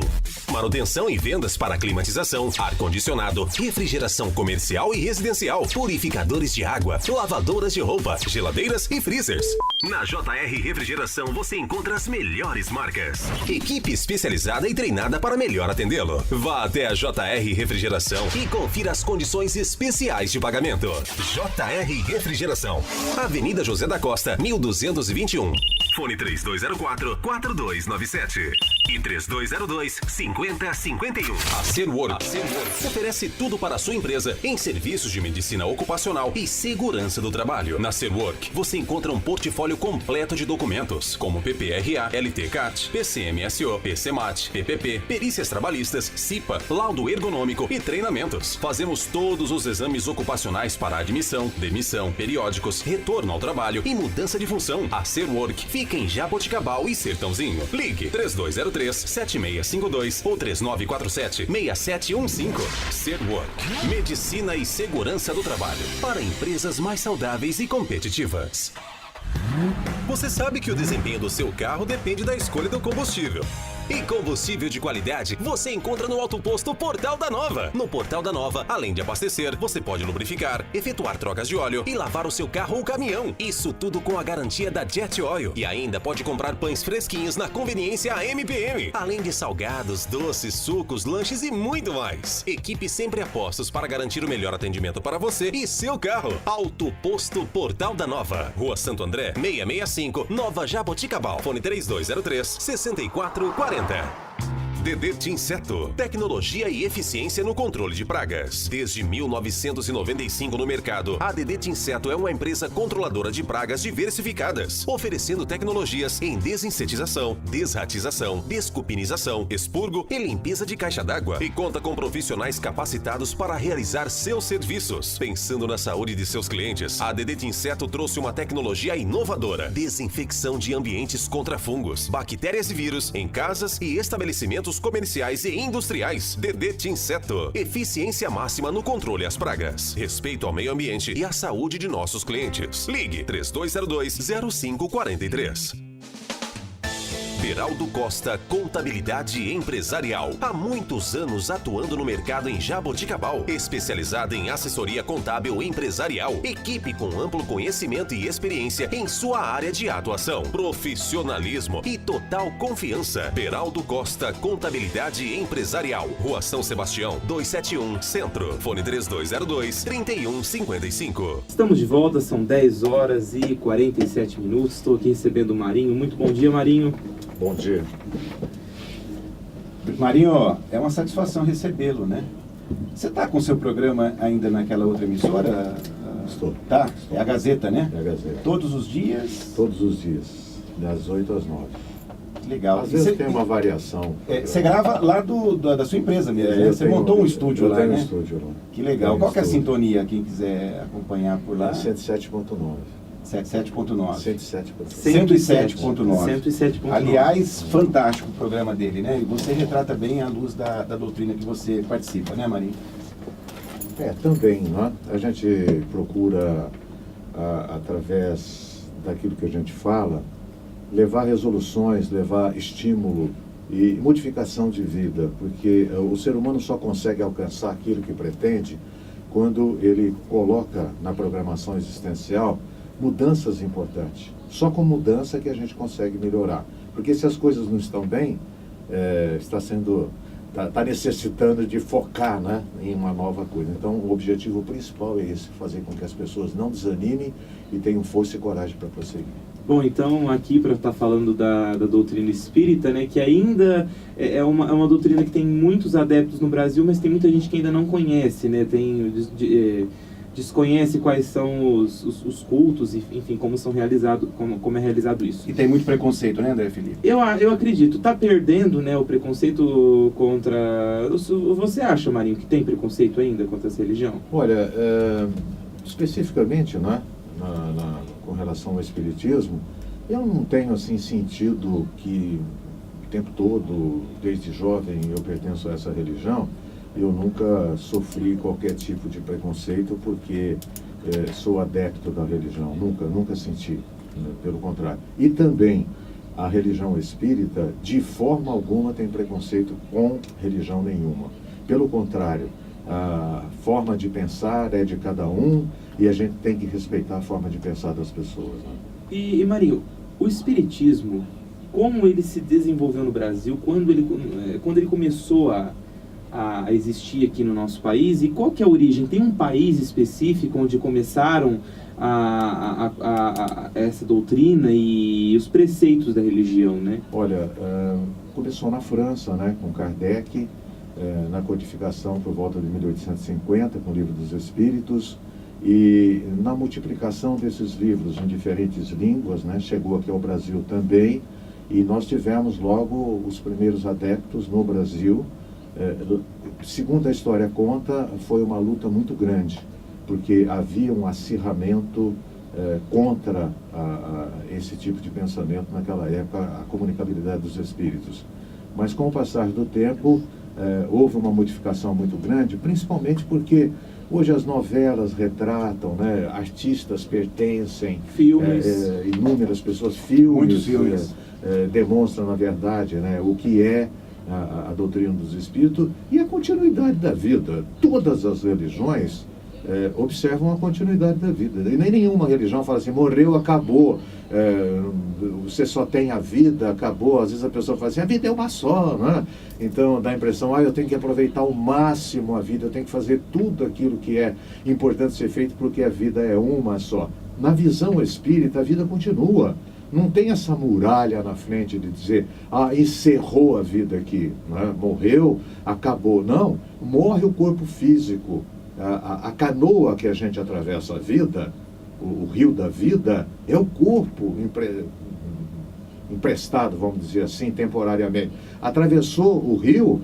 Manutenção e vendas para climatização, ar-condicionado, refrigeração comercial e residencial, purificadores de água, lavadoras de roupa, geladeiras e freezers. Na JR Refrigeração você encontra as melhores marcas. Equipe especializada e treinada para melhor atendê-lo. Vá até a JR Refrigeração e confira as condições especiais de pagamento. JR Refrigeração. Avenida José da Costa, 1221. Fone 3204-4297 e 3202-5051. A Serwork oferece tudo para a sua empresa em serviços de medicina ocupacional e segurança do trabalho. Na Serwork, você encontra um portfólio completo de documentos, como PPRA, LTCAT, PCMSO, PCMAT, PPP, perícias trabalhistas, CIPA, laudo ergonômico e treinamentos. Fazemos todos os exames ocupacionais para admissão, demissão, periódicos, retorno ao trabalho e mudança de função. A Serwork fica em Jaboticabal e Sertãozinho. Ligue 3203-7652 ou 3947-6715. Serwork. Medicina e segurança do trabalho para empresas mais saudáveis e competitivas. Você sabe que o desempenho do seu carro depende da escolha do combustível. E combustível de qualidade você encontra no Autoposto Portal da Nova. No Portal da Nova, além de abastecer, você pode lubrificar, efetuar trocas de óleo e lavar o seu carro ou caminhão. Isso tudo com a garantia da Jet Oil. E ainda pode comprar pães fresquinhos na conveniência AMPM. Além de salgados, doces, sucos, lanches e muito mais. Equipe sempre a postos para garantir o melhor atendimento para você e seu carro. Autoposto Portal da Nova. Rua Santo André, 665, Nova Jaboticabal. Fone 3203-6440. DDT Inseto, tecnologia e eficiência no controle de pragas. Desde 1995 no mercado, a DDT Inseto é uma empresa controladora de pragas diversificadas, oferecendo tecnologias em desinsetização, desratização, descupinização, expurgo e limpeza de caixa d'água. E conta com profissionais capacitados para realizar seus serviços. Pensando na saúde de seus clientes, a DDT Inseto trouxe uma tecnologia inovadora: desinfecção de ambientes contra fungos, bactérias e vírus em casas e estabelecimentos comerciais e industriais. DDT Inseto. Eficiência máxima no controle às pragas. Respeito ao meio ambiente e à saúde de nossos clientes. Ligue 3202-0543. Beraldo Costa Contabilidade Empresarial. Há muitos anos atuando no mercado em Jaboticabal. Especializada em assessoria contábil empresarial. Equipe com amplo conhecimento e experiência em sua área de atuação. Profissionalismo e total confiança. Beraldo Costa Contabilidade Empresarial. Rua São Sebastião, 271, Centro. Fone 3202-3155. Estamos de volta, são 10 horas e 47 minutos. Estou aqui recebendo o Marinho. Muito bom dia, Marinho. Bom dia. Marinho, é uma satisfação recebê-lo, né? Você está com o seu programa ainda naquela outra emissora? Estou. Tá? Estou. É a Gazeta, né? É a Gazeta. Todos os dias? Todos os dias, das 8 às 9. Legal. Às vezes tem uma variação. Você grava lá da sua empresa mesmo, né? Você montou um estúdio lá, né? Eu tenho um estúdio lá. Que legal. Qual que é a sintonia, quem quiser acompanhar por lá? 107.9. 77.9. 107.9. 107.9. Aliás, fantástico o programa dele, né? E você retrata bem à luz da doutrina que você participa, né, Marinho? Também, né? A gente procura, através daquilo que a gente fala, levar resoluções, levar estímulo e modificação de vida, porque o ser humano só consegue alcançar aquilo que pretende quando ele coloca na programação existencial mudanças importantes. Só com mudança que a gente consegue melhorar. Porque se as coisas não estão bem, está necessitando de focar, né, em uma nova coisa. Então, o objetivo principal é esse: fazer com que as pessoas não desanimem e tenham força e coragem para prosseguir. Bom, então aqui para estar falando da doutrina espírita, né, que ainda é uma doutrina que tem muitos adeptos no Brasil, mas tem muita gente que ainda não conhece, né, desconhece quais são os cultos, enfim, como são realizados, como é realizado isso. E tem muito preconceito, né, André Felipe? Eu acredito. Está perdendo, né, o preconceito contra... Você acha, Marinho, que tem preconceito ainda contra essa religião? Olha, especificamente, né, com relação ao espiritismo, eu não tenho assim sentido que o tempo todo, desde jovem, eu pertenço a essa religião. Eu nunca sofri qualquer tipo de preconceito porque sou adepto da religião. Nunca senti, né? Pelo contrário. E também, a religião espírita, de forma alguma, tem preconceito com religião nenhuma. Pelo contrário, a forma de pensar é de cada um e a gente tem que respeitar a forma de pensar das pessoas. Né? E Marinho, o espiritismo, como ele se desenvolveu no Brasil, quando ele começou a existir aqui no nosso país, e qual que é a origem? Tem um país específico onde começaram essa doutrina e os preceitos da religião, né? Olha, começou na França, né, com Kardec, na codificação por volta de 1850, com o Livro dos Espíritos, e na multiplicação desses livros em diferentes línguas, né, chegou aqui ao Brasil também, e nós tivemos logo os primeiros adeptos no Brasil. Segundo a história conta, foi uma luta muito grande, porque havia um acirramento contra esse tipo de pensamento naquela época, a comunicabilidade dos espíritos. Mas com o passar do tempo, houve uma modificação muito grande, principalmente porque hoje as novelas retratam, né, artistas pertencem, filmes, inúmeras pessoas, muitos filmes demonstram, na verdade, né, o que é a doutrina dos espíritos e a continuidade da vida. Todas as religiões observam a continuidade da vida. E nem nenhuma religião fala assim, morreu, acabou, você só tem a vida, acabou. Às vezes a pessoa fala assim, a vida é uma só, né? Então dá a impressão, eu tenho que aproveitar ao máximo a vida, eu tenho que fazer tudo aquilo que é importante ser feito porque a vida é uma só. Na visão espírita, a vida continua. Não tem essa muralha na frente de dizer, encerrou a vida aqui, né? Morreu, acabou. Não, morre o corpo físico. A canoa que a gente atravessa a vida, o rio da vida, é o corpo emprestado, vamos dizer assim, temporariamente. Atravessou o rio,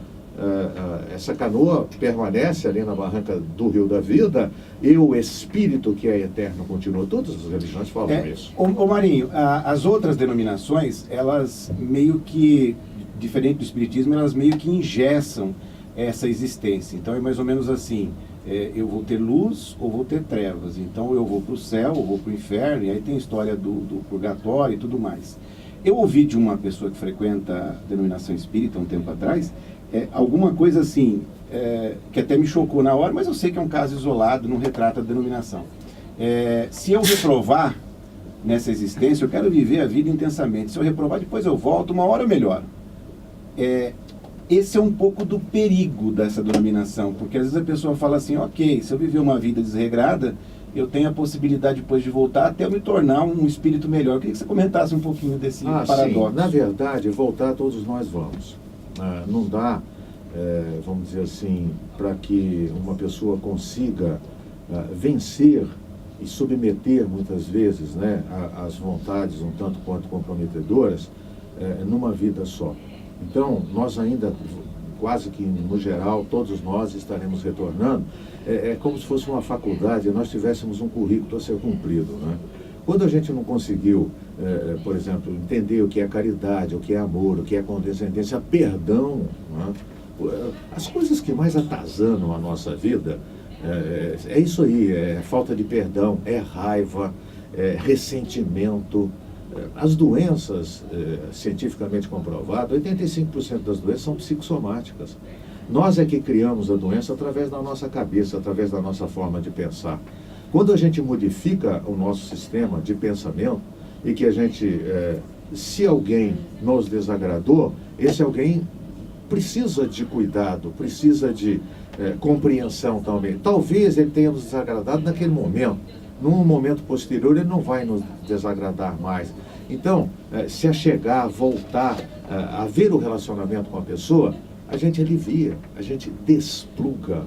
essa canoa permanece ali na barranca do rio da vida, e o espírito que é eterno continua. Todas as religiões falam isso. Ô Marinho, as outras denominações, elas meio que, diferente do espiritismo, elas meio que engessam essa existência. Então é mais ou menos assim, eu vou ter luz ou vou ter trevas. Então eu vou para o céu ou vou para o inferno, e aí tem a história do purgatório e tudo mais. Eu ouvi de uma pessoa que frequenta a denominação espírita um tempo atrás, alguma coisa assim, que até me chocou na hora, mas eu sei que é um caso isolado, não retrata a denominação. Se eu reprovar nessa existência, eu quero viver a vida intensamente. Se eu reprovar, depois eu volto, uma hora eu melhoro. Esse é um pouco do perigo dessa denominação, porque às vezes a pessoa fala assim, ok, se eu viver uma vida desregrada, eu tenho a possibilidade depois de voltar até eu me tornar um espírito melhor. Eu queria que você comentasse um pouquinho desse paradoxo. Sim. Na verdade, voltar todos nós vamos. Não dá, vamos dizer assim, para que uma pessoa consiga vencer e submeter muitas vezes, né, as vontades um tanto quanto comprometedoras numa vida só. Então, nós ainda, quase que no geral, todos nós estaremos retornando. É como se fosse uma faculdade e nós tivéssemos um currículo a ser cumprido, né? Quando a gente não conseguiu, por exemplo, entender o que é caridade, o que é amor, o que é condescendência, perdão, né? As coisas que mais atazanam a nossa vida, é isso aí, é falta de perdão, é raiva, é ressentimento. As doenças, cientificamente comprovado, 85% das doenças são psicossomáticas. Nós é que criamos a doença através da nossa cabeça, através da nossa forma de pensar. Quando a gente modifica o nosso sistema de pensamento e que a gente, se alguém nos desagradou, esse alguém precisa de cuidado, precisa de compreensão também. Talvez ele tenha nos desagradado naquele momento. Num momento posterior, ele não vai nos desagradar mais. Então, se achegar, voltar a ver o relacionamento com a pessoa, a gente alivia, a gente despluga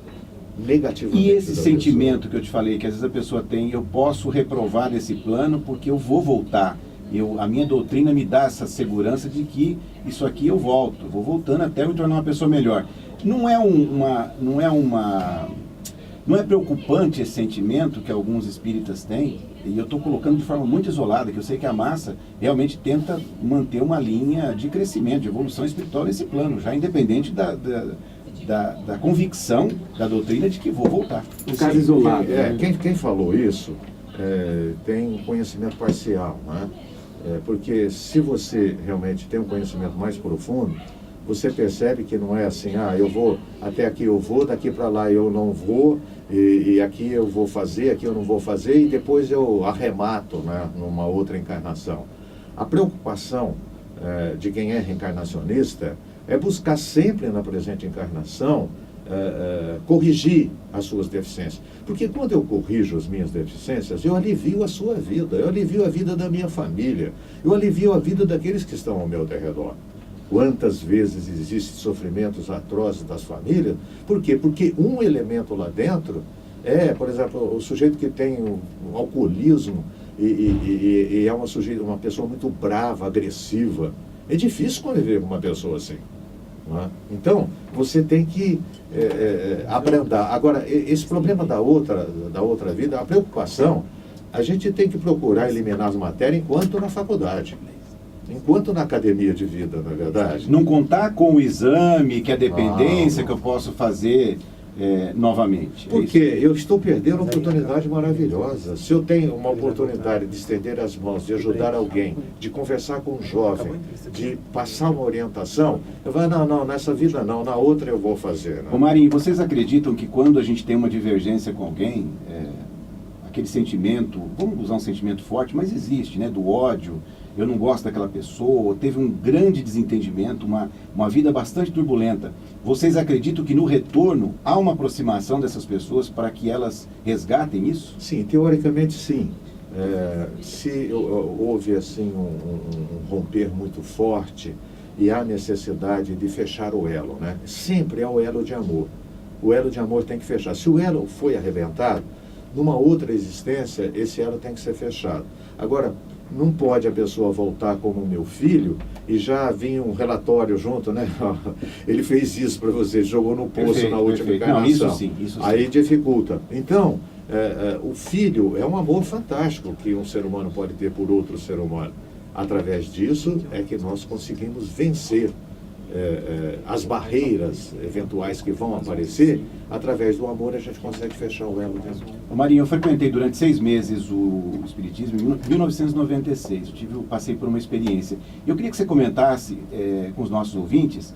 negativamente. E esse sentimento que eu te falei, que às vezes a pessoa tem, eu posso reprovar nesse plano porque eu vou voltar. A minha doutrina me dá essa segurança de que isso aqui eu volto, vou voltando até me tornar uma pessoa melhor. Não é preocupante esse sentimento que alguns espíritas têm, e eu estou colocando de forma muito isolada, que eu sei que a massa realmente tenta manter uma linha de crescimento, de evolução espiritual nesse plano, já independente da convicção da doutrina de que vou voltar. Um caso isolado. Quem falou isso tem um conhecimento parcial, né? Porque se você realmente tem um conhecimento mais profundo, você percebe que não é assim, eu vou, até aqui eu vou, daqui para lá eu não vou, e aqui eu vou fazer, aqui eu não vou fazer, e depois eu arremato, né, numa outra encarnação. A preocupação de quem é reencarnacionista é buscar sempre na presente encarnação corrigir as suas deficiências. Porque quando eu corrijo as minhas deficiências, eu alivio a sua vida, eu alivio a vida da minha família, eu alivio a vida daqueles que estão ao meu derredor. Quantas vezes existem sofrimentos atrozes das famílias? Por quê? Porque um elemento lá dentro por exemplo, o sujeito que tem um alcoolismo e é uma pessoa muito brava, agressiva. É difícil conviver com uma pessoa assim. Não é? Então, você tem que abrandar. Agora, esse problema da outra vida, a preocupação, a gente tem que procurar eliminar as matérias enquanto na faculdade. Enquanto na academia de vida, na verdade. Não contar com o exame, que é a dependência que eu posso fazer novamente. Porque eu estou perdendo uma oportunidade maravilhosa. Se eu tenho uma oportunidade de estender as mãos, de ajudar alguém, de conversar com um jovem, de passar uma orientação, eu vou, não, nessa vida não, na outra eu vou fazer. Né? Ô Marinho, vocês acreditam que quando a gente tem uma divergência com alguém, aquele sentimento, vamos usar um sentimento forte, mas existe, né, do ódio, eu não gosto daquela pessoa, teve um grande desentendimento, uma vida bastante turbulenta. Vocês acreditam que no retorno há uma aproximação dessas pessoas para que elas resgatem isso? Sim, teoricamente sim. Se houve assim um romper muito forte e há necessidade de fechar o elo, né? Sempre é o elo de amor. O elo de amor tem que fechar. Se o elo foi arrebentado, numa outra existência, esse elo tem que ser fechado. Agora, não pode a pessoa voltar como meu filho e já vinha um relatório junto, né? Ele fez isso para você, jogou no poço na última encarnação. Não, isso sim. Aí dificulta. Então, o filho é um amor fantástico que um ser humano pode ter por outro ser humano. Através disso é que nós conseguimos vencer as barreiras eventuais que vão aparecer. Através do amor a gente consegue fechar o elo dentro. Marinho, eu frequentei durante 6 meses o Espiritismo em 1996. Passei por uma experiência. Eu queria que você comentasse com os nossos ouvintes,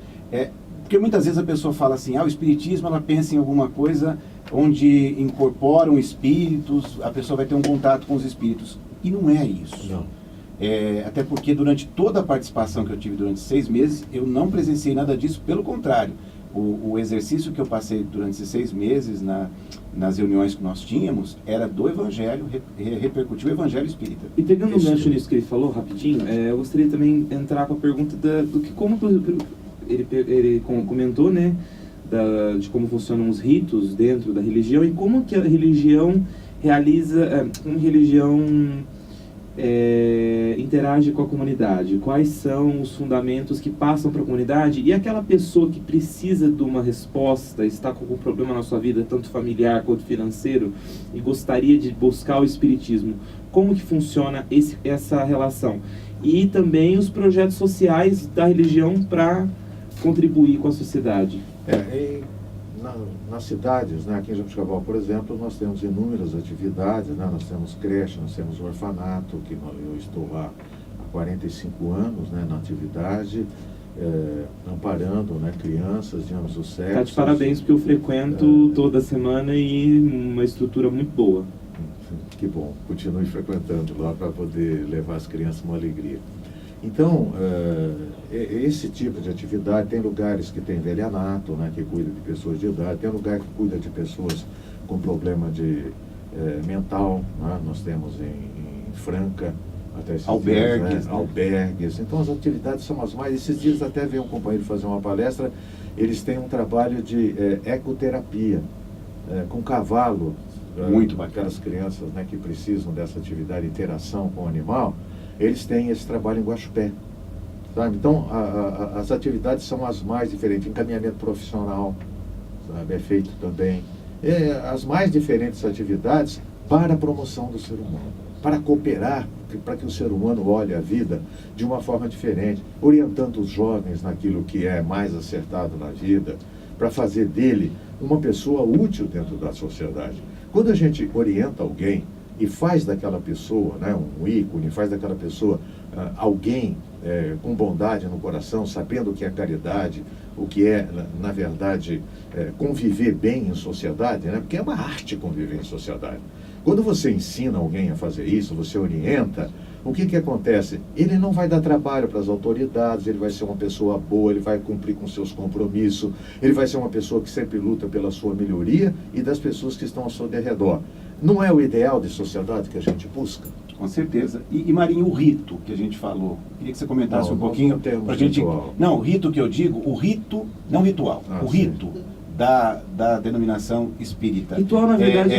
porque muitas vezes a pessoa fala assim, o Espiritismo, ela pensa em alguma coisa onde incorporam espíritos, a pessoa vai ter um contato com os espíritos. E não é isso. Não. Até porque durante toda a participação que eu tive durante 6 meses, eu não presenciei nada disso, pelo contrário. O exercício que eu passei durante esses 6 meses nas reuniões que nós tínhamos era do Evangelho, repercutiu o Evangelho Espírita. E pegando um gancho nisso que ele falou, rapidinho, eu gostaria também de entrar com a pergunta como ele comentou, né, de como funcionam os ritos dentro da religião e como que a religião realiza, como a religião interage com a comunidade, quais são os fundamentos que passam para a comunidade, e aquela pessoa que precisa de uma resposta, está com algum problema na sua vida, tanto familiar quanto financeiro, e gostaria de buscar o espiritismo, como que funciona essa relação? E também os projetos sociais da religião para contribuir com a sociedade. Nas cidades, né, aqui em Jaboticabal, por exemplo, nós temos inúmeras atividades, né, nós temos creche, nós temos orfanato, que eu estou lá há 45 anos, né, na atividade, amparando, né, crianças de ambos os sexos. Tá de parabéns, porque eu frequento toda semana e uma estrutura muito boa. Que bom, continue frequentando lá para poder levar as crianças uma alegria. Então, esse tipo de atividade, tem lugares que tem velhanato, né, que cuida de pessoas de idade, tem lugar que cuida de pessoas com problema mental, né, nós temos em Franca, até esses albergues, dias, né, albergues. Então as atividades são as mais. Esses dias até veio um companheiro fazer uma palestra, eles têm um trabalho de ecoterapia, com cavalo. Muito bacana. Aquelas crianças, né, que precisam dessa atividade, interação com o animal, eles têm esse trabalho em Guaxupé. Sabe? Então, as atividades são as mais diferentes. Encaminhamento profissional, sabe, é feito também. As mais diferentes atividades para a promoção do ser humano, para cooperar, para que o ser humano olhe a vida de uma forma diferente, orientando os jovens naquilo que é mais acertado na vida, para fazer dele uma pessoa útil dentro da sociedade. Quando a gente orienta alguém e faz daquela pessoa, né, um ícone, faz daquela pessoa alguém com bondade no coração, sabendo o que é caridade, o que é, na verdade, conviver bem em sociedade, né? Porque é uma arte conviver em sociedade. Quando você ensina alguém a fazer isso, você orienta, o que acontece? Ele não vai dar trabalho para as autoridades, ele vai ser uma pessoa boa, ele vai cumprir com seus compromissos, ele vai ser uma pessoa que sempre luta pela sua melhoria e das pessoas que estão ao seu redor. Não é o ideal de sociedade que a gente busca? Com certeza. E Marinho, o rito que a gente falou, queria que você comentasse um pouquinho para a gente. Ritual. Não, o rito que eu digo, o rito, não ritual, o rito da denominação espírita. Ritual, na verdade,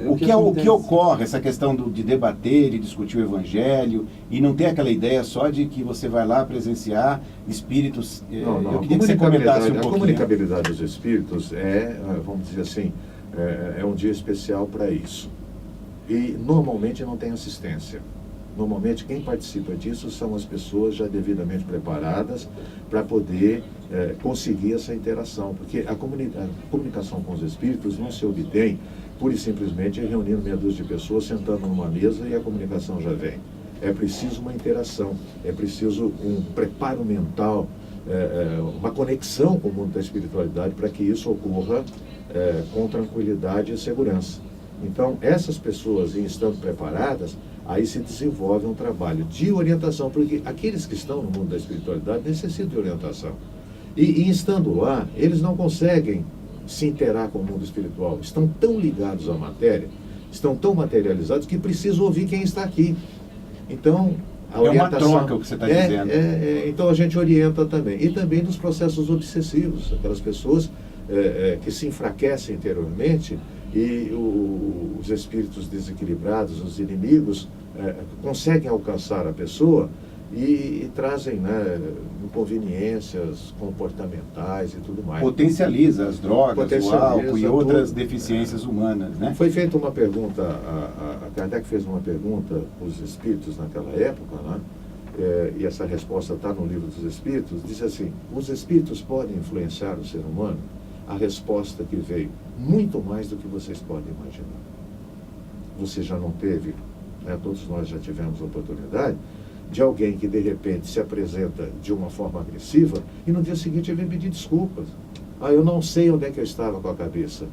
o que ocorre, essa questão de debater, de discutir o evangelho, e não ter aquela ideia só de que você vai lá presenciar espíritos. Eu queria que você comentasse um pouquinho. A comunicabilidade dos espíritos vamos dizer assim, é um dia especial para isso. E normalmente não tem assistência. Normalmente quem participa disso são as pessoas já devidamente preparadas para poder conseguir essa interação. Porque a comunicação com os espíritos não se obtém pura e simplesmente reunindo meia dúzia de pessoas, sentando numa mesa e a comunicação já vem. É preciso uma interação, é preciso um preparo mental, uma conexão com o mundo da espiritualidade para que isso ocorra com tranquilidade e segurança. Então, essas pessoas, em estando preparadas, aí se desenvolve um trabalho de orientação, porque aqueles que estão no mundo da espiritualidade necessitam de orientação. E estando lá, eles não conseguem se interar com o mundo espiritual. Estão tão ligados à matéria, estão tão materializados que precisam ouvir quem está aqui. Então, a orientação... É uma troca o que você está dizendo. Então, a gente orienta também. E também nos processos obsessivos, aquelas pessoas que se enfraquecem interiormente e os espíritos desequilibrados, os inimigos, conseguem alcançar a pessoa e trazem inconveniências comportamentais e tudo mais. Potencializa as drogas, o álcool e outras deficiências humanas, né? Foi feita uma pergunta, a Kardec fez uma pergunta aos espíritos naquela época, né? E essa resposta está no Livro dos Espíritos, diz assim: os espíritos podem influenciar o ser humano? A resposta que veio: muito mais do que vocês podem imaginar. Você já não teve, todos nós já tivemos a oportunidade de alguém que de repente se apresenta de uma forma agressiva e no dia seguinte vem pedir desculpas. Eu não sei onde é que eu estava com a cabeça.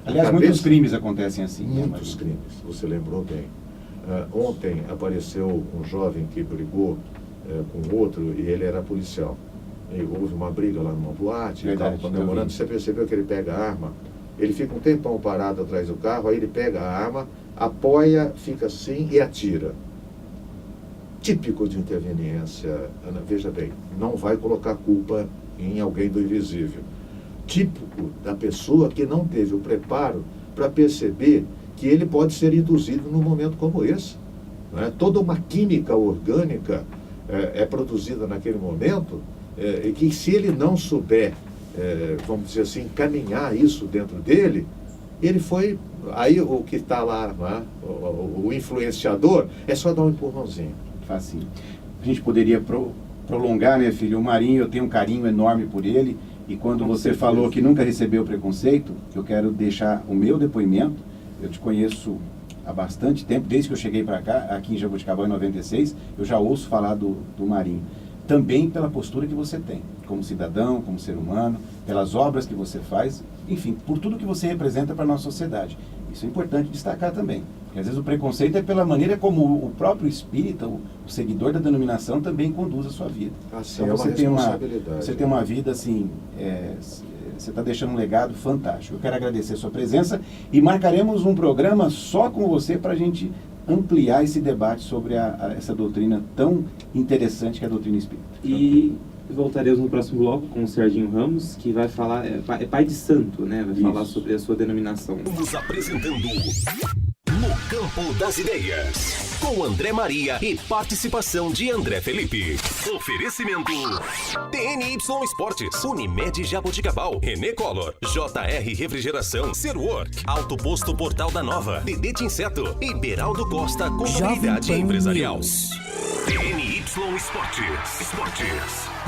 Aliás, muitos crimes acontecem assim. Muitos crimes, você lembrou bem. Ontem apareceu um jovem que brigou com outro e ele era policial. E houve uma briga lá numa boate, ele estava comemorando, você percebeu que ele pega a arma, ele fica um tempão parado atrás do carro, aí ele pega a arma, apoia, fica assim e atira. Típico de interveniência, veja bem, não vai colocar culpa em alguém do invisível. Típico da pessoa que não teve o preparo para perceber que ele pode ser induzido num momento como esse. Toda uma química orgânica é produzida naquele momento, e que se ele não souber, vamos dizer assim, encaminhar isso dentro dele, ele foi, aí o que está lá, o influenciador, é só dar um empurrãozinho. Facinho. A gente poderia prolongar, né, filho? O Marinho, eu tenho um carinho enorme por ele, e quando você falou que nunca recebeu preconceito, eu quero deixar o meu depoimento. Eu te conheço há bastante tempo, desde que eu cheguei para cá, aqui em Jaboticabal em 96, eu já ouço falar do Marinho. Também pela postura que você tem, como cidadão, como ser humano, pelas obras que você faz, enfim, por tudo que você representa para a nossa sociedade. Isso é importante destacar também. Porque às vezes o preconceito é pela maneira como o próprio espírita, o seguidor da denominação, também conduz a sua vida. Então, você tem uma vida assim, você está deixando um legado fantástico. Eu quero agradecer a sua presença e marcaremos um programa só com você para a gente ampliar esse debate sobre essa doutrina tão interessante que é a doutrina espírita. E voltaremos no próximo bloco com o Serginho Ramos, que vai falar, é pai de santo, né? Vai falar sobre a sua denominação. Estamos apresentando No Campo das Ideias, com André Maria e participação de André Felipe. Oferecimento TNY Esportes, Unimed Jaboticabal, René Collor, JR Refrigeração, Serwork, Alto Posto Portal da Nova, Dedete Inseto e Beraldo Costa Contabilidade Empresarial. TNY Esportes.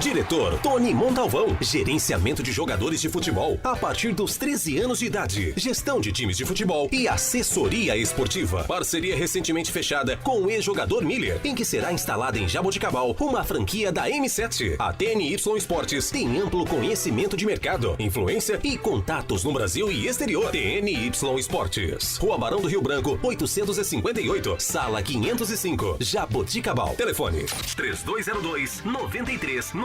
Diretor Tony Montalvão. Gerenciamento de jogadores de futebol a partir dos 13 anos de idade. Gestão de times de futebol e assessoria esportiva. Parceria recentemente fechada com o ex-jogador Miller, em que será instalada em Jaboticabal uma franquia da M7. A TNY Esportes tem amplo conhecimento de mercado, influência e contatos no Brasil e exterior. TNY Esportes. Rua Barão do Rio Branco, 858, sala 505, Jaboticabal. Telefone 3202-9394.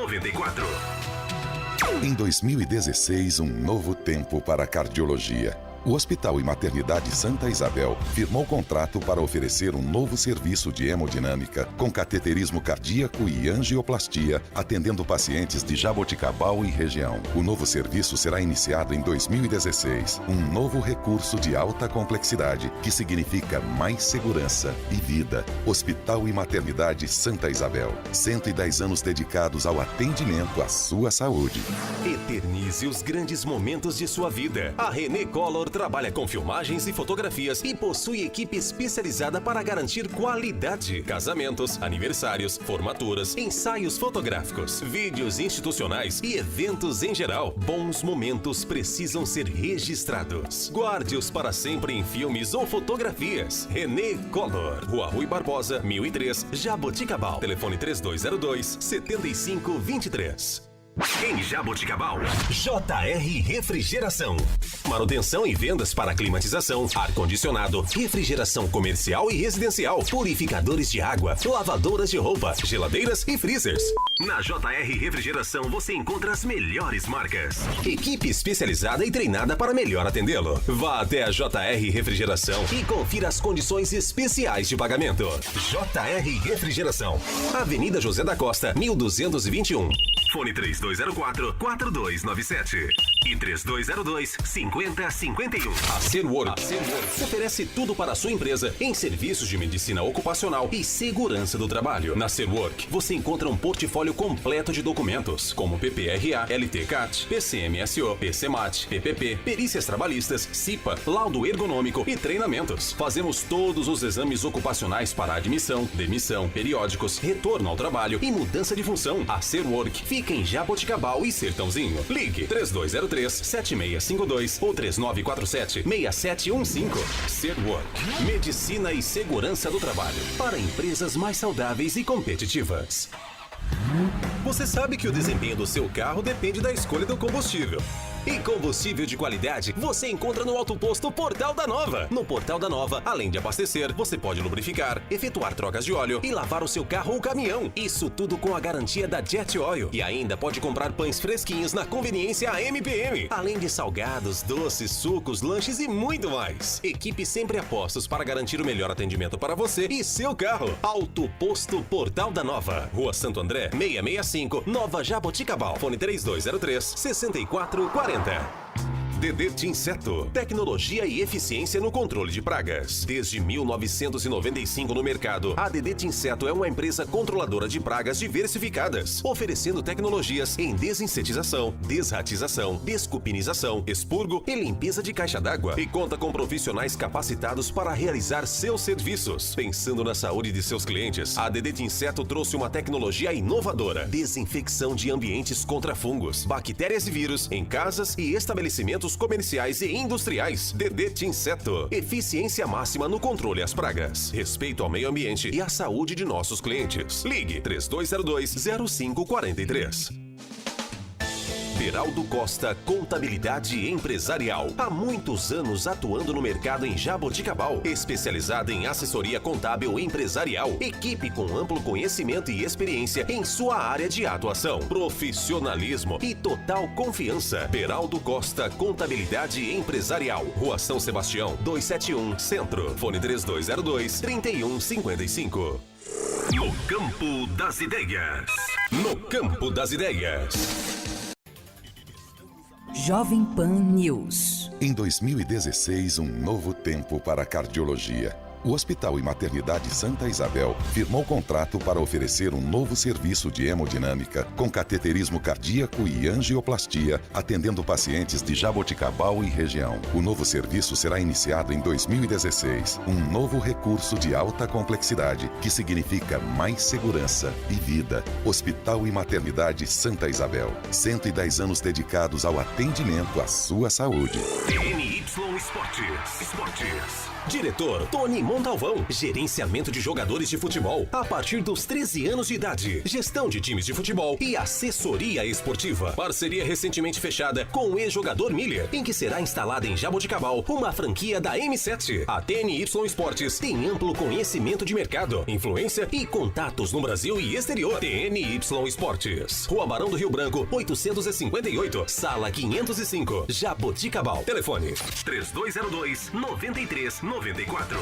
Em 2016, um novo tempo para a cardiologia. O Hospital e Maternidade Santa Isabel firmou contrato para oferecer um novo serviço de hemodinâmica com cateterismo cardíaco e angioplastia, atendendo pacientes de Jaboticabal e região. O novo serviço será iniciado em 2016, um novo recurso de alta complexidade que significa mais segurança e vida. Hospital e Maternidade Santa Isabel, 110 anos dedicados ao atendimento à sua saúde. Eternize os grandes momentos de sua vida. A René Collor trabalha com filmagens e fotografias e possui equipe especializada para garantir qualidade. Casamentos, aniversários, formaturas, ensaios fotográficos, vídeos institucionais e eventos em geral. Bons momentos precisam ser registrados. Guarde-os para sempre em filmes ou fotografias. René Collor, Rua Rui Barbosa, 1003, Jaboticabal. Telefone 3202-7523. Em Jaboticabal, JR Refrigeração. Manutenção e vendas para climatização, ar-condicionado, refrigeração comercial e residencial, purificadores de água, lavadoras de roupa, geladeiras e freezers. Na JR Refrigeração você encontra as melhores marcas. Equipe especializada e treinada para melhor atendê-lo. Vá até a JR Refrigeração e confira as condições especiais de pagamento. JR Refrigeração. Avenida José da Costa, 1221. Fone 3204-4297 e 3202-5051. A Serwork oferece tudo para a sua empresa em serviços de medicina ocupacional e segurança do trabalho. Na Serwork, você encontra um portfólio completo de documentos, como PPRA, LTCAT, PCMSO, PCMAT, PPP, perícias trabalhistas, CIPA, laudo ergonômico e treinamentos. Fazemos todos os exames ocupacionais para admissão, demissão, periódicos, retorno ao trabalho e mudança de função. A Serwork fica em Jaboticabal e Sertãozinho. Ligue 3203-7652 ou 3947-6715. Serwork. Medicina e segurança do trabalho para empresas mais saudáveis e competitivas. Você sabe que o desempenho do seu carro depende da escolha do combustível. E combustível de qualidade você encontra no Autoposto Portal da Nova. No Portal da Nova, além de abastecer, você pode lubrificar, efetuar trocas de óleo e lavar o seu carro ou caminhão. Isso tudo com a garantia da Jet Oil. E ainda pode comprar pães fresquinhos na conveniência AMPM. Além de salgados, doces, sucos, lanches e muito mais. Equipe sempre a postos para garantir o melhor atendimento para você e seu carro. Autoposto Portal da Nova. Rua Santo André, 665, Nova Jaboticabal. Fone 3203-6440. DDT Inseto. Tecnologia e eficiência no controle de pragas. Desde 1995 no mercado, a DDT Inseto é uma empresa controladora de pragas diversificadas, oferecendo tecnologias em desinsetização, desratização, descupinização, expurgo e limpeza de caixa d'água. E conta com profissionais capacitados para realizar seus serviços. Pensando na saúde de seus clientes, a DDT Inseto trouxe uma tecnologia inovadora: desinfecção de ambientes contra fungos, bactérias e vírus em casas e estabelecimentos comerciais e industriais. DDT Inseto. Eficiência máxima no controle às pragas. Respeito ao meio ambiente e à saúde de nossos clientes. Ligue 3202-0543. Beraldo Costa Contabilidade Empresarial. Há muitos anos atuando no mercado em Jaboticabal. Especializada em assessoria contábil empresarial. Equipe com amplo conhecimento e experiência em sua área de atuação. Profissionalismo e total confiança. Beraldo Costa Contabilidade Empresarial. Rua São Sebastião, 271, Centro. Fone 3202-3155. No Campo das Ideias. No Campo das Ideias. Jovem Pan News. Em 2016, um novo tempo para a cardiologia. O Hospital e Maternidade Santa Isabel firmou contrato para oferecer um novo serviço de hemodinâmica com cateterismo cardíaco e angioplastia, atendendo pacientes de Jaboticabal e região. O novo serviço será iniciado em 2016. Um novo recurso de alta complexidade que significa mais segurança e vida. Hospital e Maternidade Santa Isabel. 110 anos dedicados ao atendimento à sua saúde. TNY Esportes. Diretor Tony Montalvão. Gerenciamento de jogadores de futebol a partir dos 13 anos de idade. Gestão de times de futebol e assessoria esportiva. Parceria recentemente fechada com o ex-jogador Miller, em que será instalada em Jaboticabal uma franquia da M7. A TNY Esportes tem amplo conhecimento de mercado, influência e contatos no Brasil e exterior. TNY Esportes. Rua Barão do Rio Branco, 858, Sala 505, Jaboticabal. Telefone 3202-9394.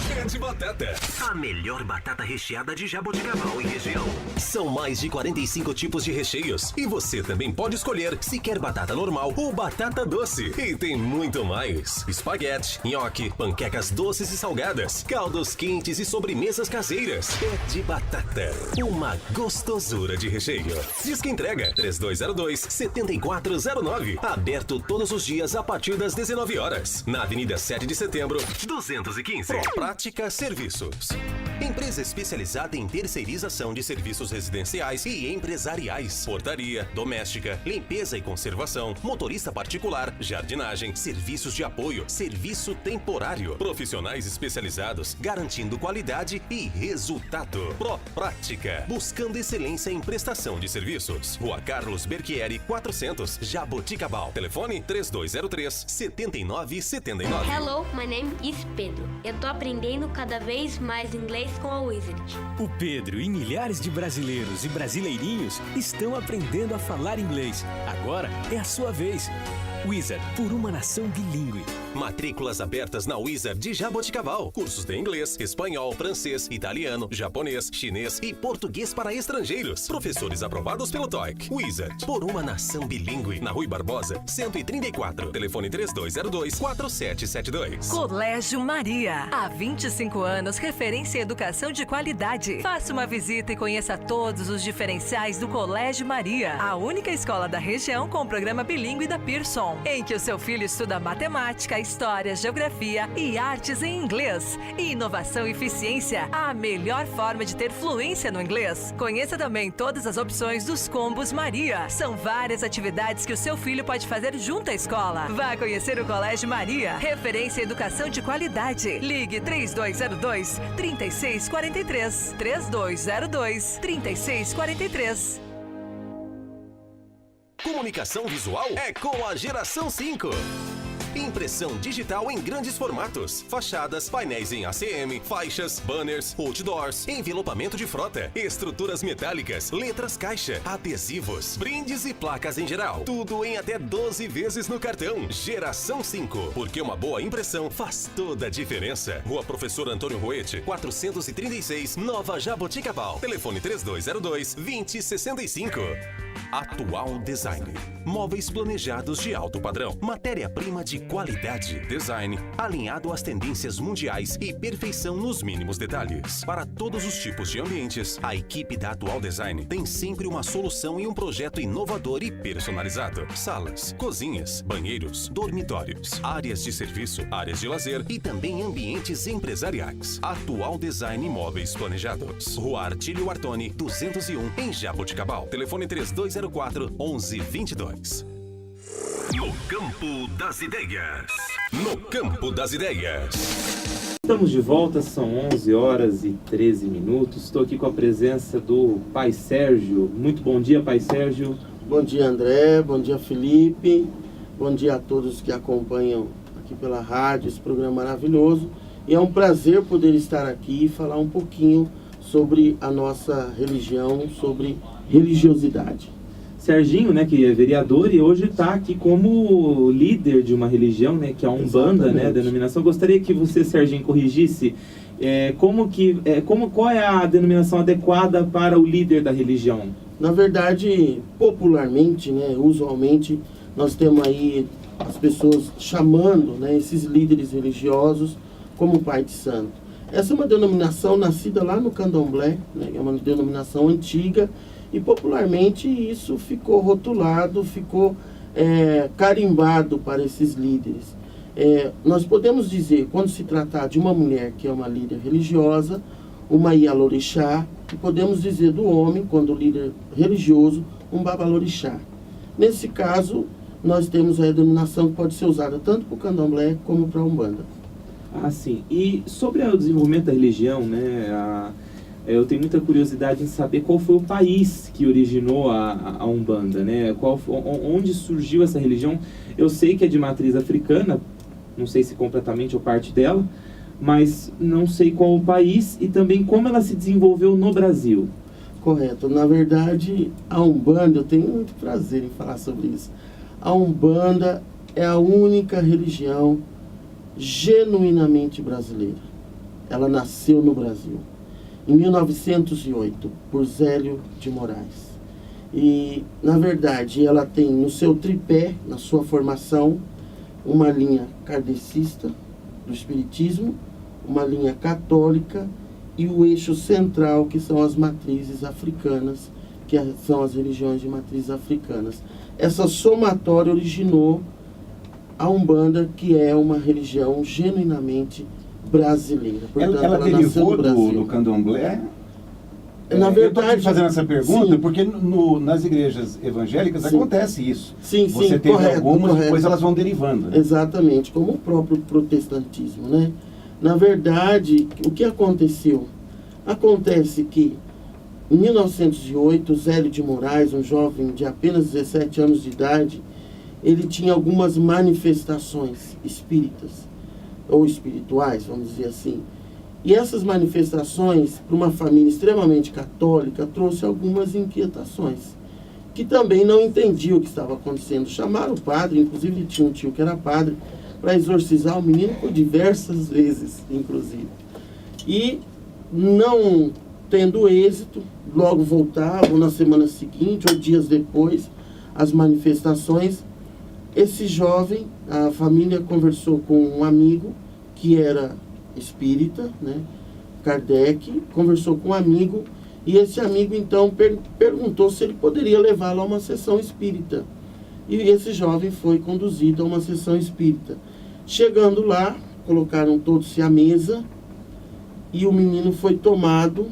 Pé de batata. A melhor batata recheada de Jaboticabal e região. São mais de 45 tipos de recheios. E você também pode escolher se quer batata normal ou batata doce. E tem muito mais. Espaguete, nhoque, panquecas doces e salgadas, caldos quentes e sobremesas caseiras. Pé de batata. Uma gostosura de recheio. Diz que entrega 3202-7409. Aberto todos os dias a partir das 19 horas. Na Avenida 7 de Setembro, 215. Prática Serviços. Empresa especializada em terceirização de serviços residenciais e empresariais. Portaria, doméstica, limpeza e conservação, motorista particular, jardinagem, serviços de apoio, serviço temporário. Profissionais especializados, garantindo qualidade e resultado. Prática. Buscando excelência em prestação de serviços. Rua Carlos Berchieri, 400, Jaboticabal. Telefone 3203-7979. Hello, my name is Pedro. Eu tô aprendendo cada vez mais inglês com a Wizard. O Pedro e milhares de brasileiros e brasileirinhos estão aprendendo a falar inglês. Agora é a sua vez. Wizard, por uma nação bilíngue. Matrículas abertas na Wizard de Jaboticabal. Cursos de inglês, espanhol, francês, italiano, japonês, chinês e português para estrangeiros. Professores aprovados pelo TOEIC. Wizard, por uma nação bilíngue. Na Rui Barbosa, 134. Telefone 3202-4772. Colégio Maria. Há 25 anos, referência em educação de qualidade. Faça uma visita e conheça todos os diferenciais do Colégio Maria. A única escola da região com o programa bilíngue da Pearson, em que o seu filho estuda matemática, história, geografia e artes em inglês. E inovação e eficiência, a melhor forma de ter fluência no inglês. Conheça também todas as opções dos combos Maria. São várias atividades que o seu filho pode fazer junto à escola. Vá conhecer o Colégio Maria, referência em educação de qualidade. Ligue 3202-3643. 3202-3643. Comunicação visual é com a Geração 5. Impressão digital em grandes formatos. Fachadas, painéis em ACM, faixas, banners, outdoors, envelopamento de frota, estruturas metálicas, letras caixa, adesivos, brindes e placas em geral. Tudo em até 12 vezes no cartão. Geração 5. Porque uma boa impressão faz toda a diferença. Rua Professor Antônio Roete, 436, Nova Jaboticabal. Telefone 3202-2065. Atual Design. Móveis planejados de alto padrão. Matéria-prima de qualidade. Design alinhado às tendências mundiais e perfeição nos mínimos detalhes. Para todos os tipos de ambientes, a equipe da Atual Design tem sempre uma solução e um projeto inovador e personalizado. Salas, cozinhas, banheiros, dormitórios, áreas de serviço, áreas de lazer e também ambientes empresariais. Atual Design Móveis Planejados. Rua Artílio Artoni, 201, em Jaboticabal. Telefone 3204-1122. No Campo das Ideias. No Campo das Ideias. Estamos de volta, são 11 horas e 13 minutos. Estou aqui com a presença do Pai Sérgio. Muito bom dia, Pai Sérgio. Bom dia, André. Bom dia, Felipe. Bom dia a todos que acompanham aqui pela rádio esse programa maravilhoso. E é um prazer poder estar aqui e falar um pouquinho sobre a nossa religião, sobre religiosidade. Serginho, né, que é vereador e hoje está aqui como líder de uma religião, né, que é a Umbanda, né, a denominação. Gostaria que você, Serginho, corrigisse qual é a denominação adequada para o líder da religião? Na verdade, popularmente, né, usualmente, nós temos aí as pessoas chamando, né, esses líderes religiosos como pai de santo. Essa é uma denominação nascida lá no candomblé, né? É uma denominação antiga, e popularmente isso ficou rotulado, ficou carimbado para esses líderes. Nós podemos dizer, quando se tratar de uma mulher que é uma líder religiosa, uma Ialorixá, e podemos dizer do homem, quando líder religioso, um Babalorixá. Nesse caso, nós temos a denominação que pode ser usada tanto para o candomblé como para a Umbanda. Ah, sim. E sobre o desenvolvimento da religião, né, eu tenho muita curiosidade em saber qual foi o país que originou a Umbanda, né? Onde surgiu essa religião? Eu sei que é de matriz africana, não sei se completamente ou parte dela, mas não sei qual o país e também como ela se desenvolveu no Brasil. Correto. Na verdade, a Umbanda, eu tenho muito prazer em falar sobre isso. A Umbanda é a única religião genuinamente brasileira. Ela nasceu no Brasil, em 1908, por Zélio de Moraes. E, na verdade, ela tem no seu tripé, na sua formação, uma linha kardecista do Espiritismo, uma linha católica e o eixo central, que são as matrizes africanas, que são as religiões de matrizes africanas. Essa somatória originou a Umbanda, que é uma religião genuinamente brasileira. Portanto, ela derivou do candomblé? Na verdade, eu estou te fazendo essa pergunta, sim, porque nas igrejas evangélicas sim, acontece isso. Sim, Você tem algumas, depois elas vão derivando. Né? Exatamente, como o próprio protestantismo, né? Na verdade, o que aconteceu? Acontece que, em 1908, Zélio de Moraes, um jovem de apenas 17 anos de idade, ele tinha algumas manifestações espíritas, ou espirituais, vamos dizer assim. E essas manifestações, para uma família extremamente católica, trouxe algumas inquietações, que também não entendia o que estava acontecendo. Chamaram o padre, inclusive ele tinha um tio que era padre, para exorcizar o menino por diversas vezes, inclusive. E, não tendo êxito, logo voltavam na semana seguinte ou dias depois, as manifestações. Esse jovem, a família conversou com um amigo que era espírita, né? Kardec, conversou com um amigo, e esse amigo então perguntou se ele poderia levá-lo a uma sessão espírita. E esse jovem foi conduzido a uma sessão espírita. Chegando lá, colocaram todos-se à mesa, e o menino foi tomado,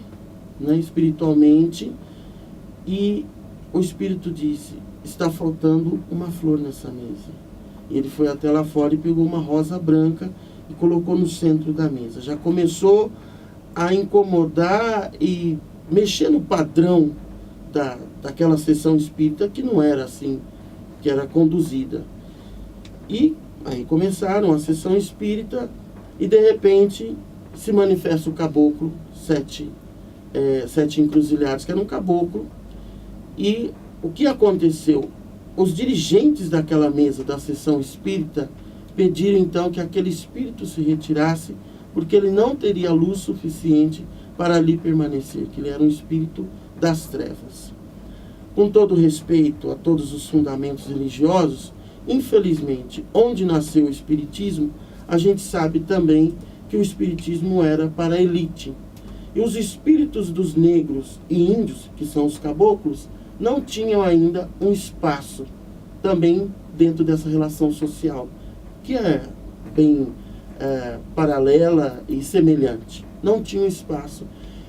né, espiritualmente, e o espírito disse: está faltando uma flor nessa mesa. E ele foi até lá fora e pegou uma rosa branca e colocou no centro da mesa. Já começou a incomodar e mexer no padrão daquela sessão espírita, que não era assim que era conduzida. E aí começaram a sessão espírita, e de repente se manifesta o caboclo, sete encruzilhados, que era um caboclo. E o que aconteceu? Os dirigentes daquela mesa da sessão espírita pediram então que aquele espírito se retirasse, porque ele não teria luz suficiente para ali permanecer, que ele era um espírito das trevas. Com todo respeito a todos os fundamentos religiosos, infelizmente, onde nasceu o espiritismo, a gente sabe também que o espiritismo era para a elite. E os espíritos dos negros e índios, que são os caboclos, não tinham ainda um espaço também dentro dessa relação social, que é bem paralela e semelhante. Não tinham espaço.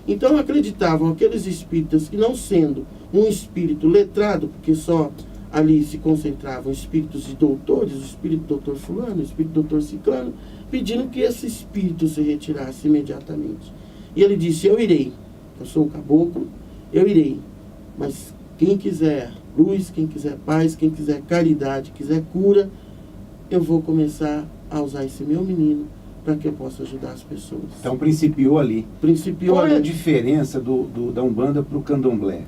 Então acreditavam aqueles espíritas que, não sendo um espírito letrado, porque só ali se concentravam espíritos de doutores, o espírito do doutor fulano, o espírito do doutor ciclano, pedindo que esse espírito se retirasse imediatamente. E ele disse: eu irei, eu sou o caboclo, eu irei, mas quem quiser luz, quem quiser paz, quem quiser caridade, quiser cura, eu vou começar a usar esse meu menino para que eu possa ajudar as pessoas. Então principiou ali. Qual é a diferença da Umbanda para o Candomblé?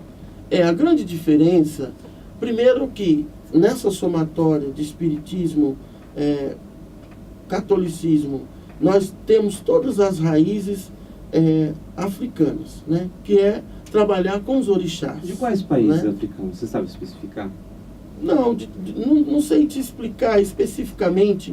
A grande diferença, primeiro que nessa somatória de espiritismo, catolicismo, nós temos todas as raízes africanas, né? Que é trabalhar com os orixás. De quais países africanos? Você sabe especificar? Não, não sei te explicar especificamente,